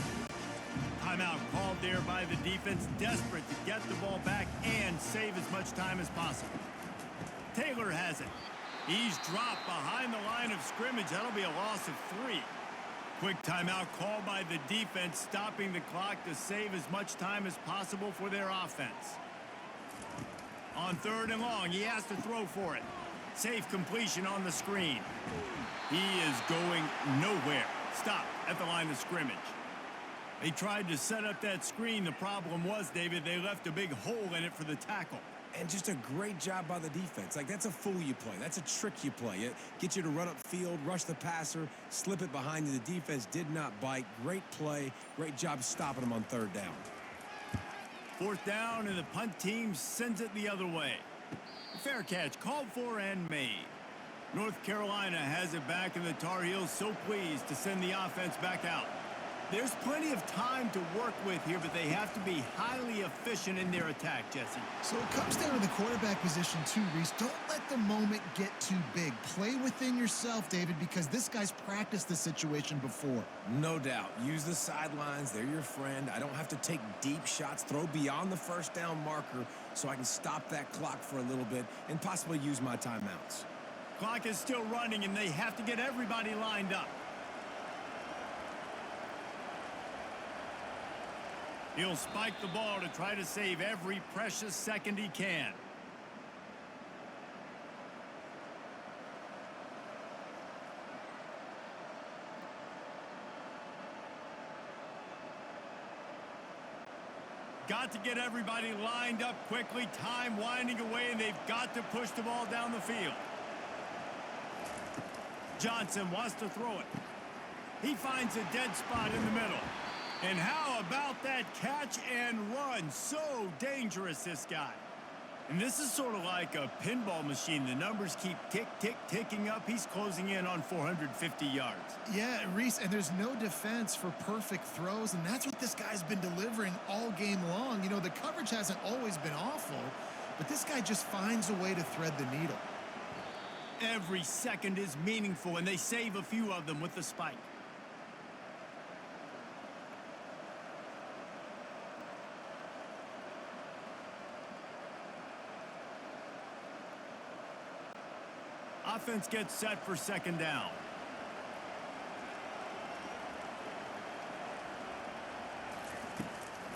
Timeout called there by the defense, desperate to get the ball back and save as much time as possible. Taylor has it. He's dropped behind the line of scrimmage. That'll be a loss of 3. Quick timeout called by the defense, stopping the clock to save as much time as possible for their offense. On 3rd and long, he has to throw for it. Safe completion on the screen. He is going nowhere. Stop at the line of scrimmage. They tried to set up that screen. The problem was, David, they left a big hole in it for the tackle. And just a great job by the defense. Like, that's a fool you play. That's a trick you play. It gets you to run upfield, rush the passer, slip it behind you. The defense did not bite. Great play. Great job stopping them on 3rd down. 4th down, and the punt team sends it the other way. Fair catch called for and made. North Carolina has it back, and the Tar Heels so pleased to send the offense back out. There's plenty of time to work with here, but they have to be highly efficient in their attack, Jesse. So it comes down to the quarterback position too, Reese. Don't let the moment get too big. Play within yourself, David, because this guy's practiced this situation before. No doubt. Use the sidelines. They're your friend. I don't have to take deep shots, throw beyond the first down marker so I can stop that clock for a little bit and possibly use my timeouts. Clock is still running, and they have to get everybody lined up. He'll spike the ball to try to save every precious second he can. Got to get everybody lined up quickly. Time winding away, and they've got to push the ball down the field. Johnson wants to throw it. He finds a dead spot in the middle. And how about that catch and run? So dangerous, this guy. And this is sort of like a pinball machine. The numbers keep ticking up. He's closing in on 450 yards. Yeah, Reese, and there's no defense for perfect throws, and that's what this guy's been delivering all game long. You know, the coverage hasn't always been awful, but this guy just finds a way to thread the needle. Every second is meaningful, and they save a few of them with the spike. Offense gets set for 2nd down.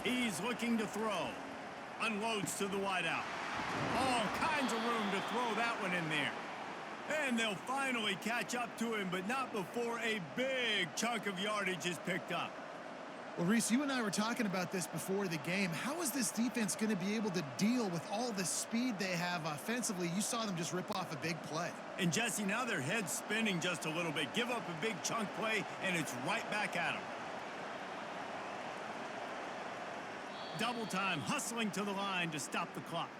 He's looking to throw. Unloads to the wideout. All kinds of room to throw that one in there. And they'll finally catch up to him, but not before a big chunk of yardage is picked up. Well, Reese, you and I were talking about this before the game. How is this defense going to be able to deal with all the speed they have offensively? You saw them just rip off a big play. And Jesse, now their head's spinning just a little bit. Give up a big chunk play, and it's right back at them. Double time, hustling to the line to stop the clock.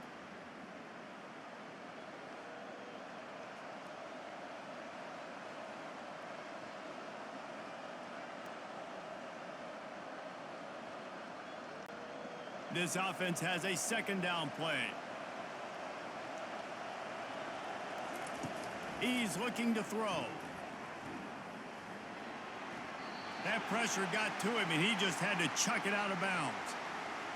This offense has a second down play. He's looking to throw. That pressure got to him, and he just had to chuck it out of bounds.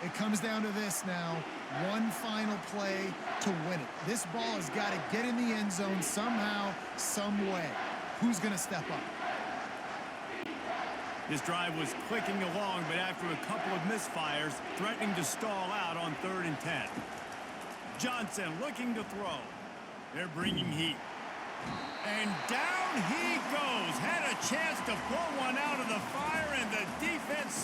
It comes down to this now. One final play to win it. This ball has got to get in the end zone somehow, some way. Who's going to step up? This drive was clicking along, but after a couple of misfires, threatening to stall out on 3rd and 10. Johnson looking to throw. They're bringing heat. And down he goes. Had a chance to pull one out of the fire, and the defense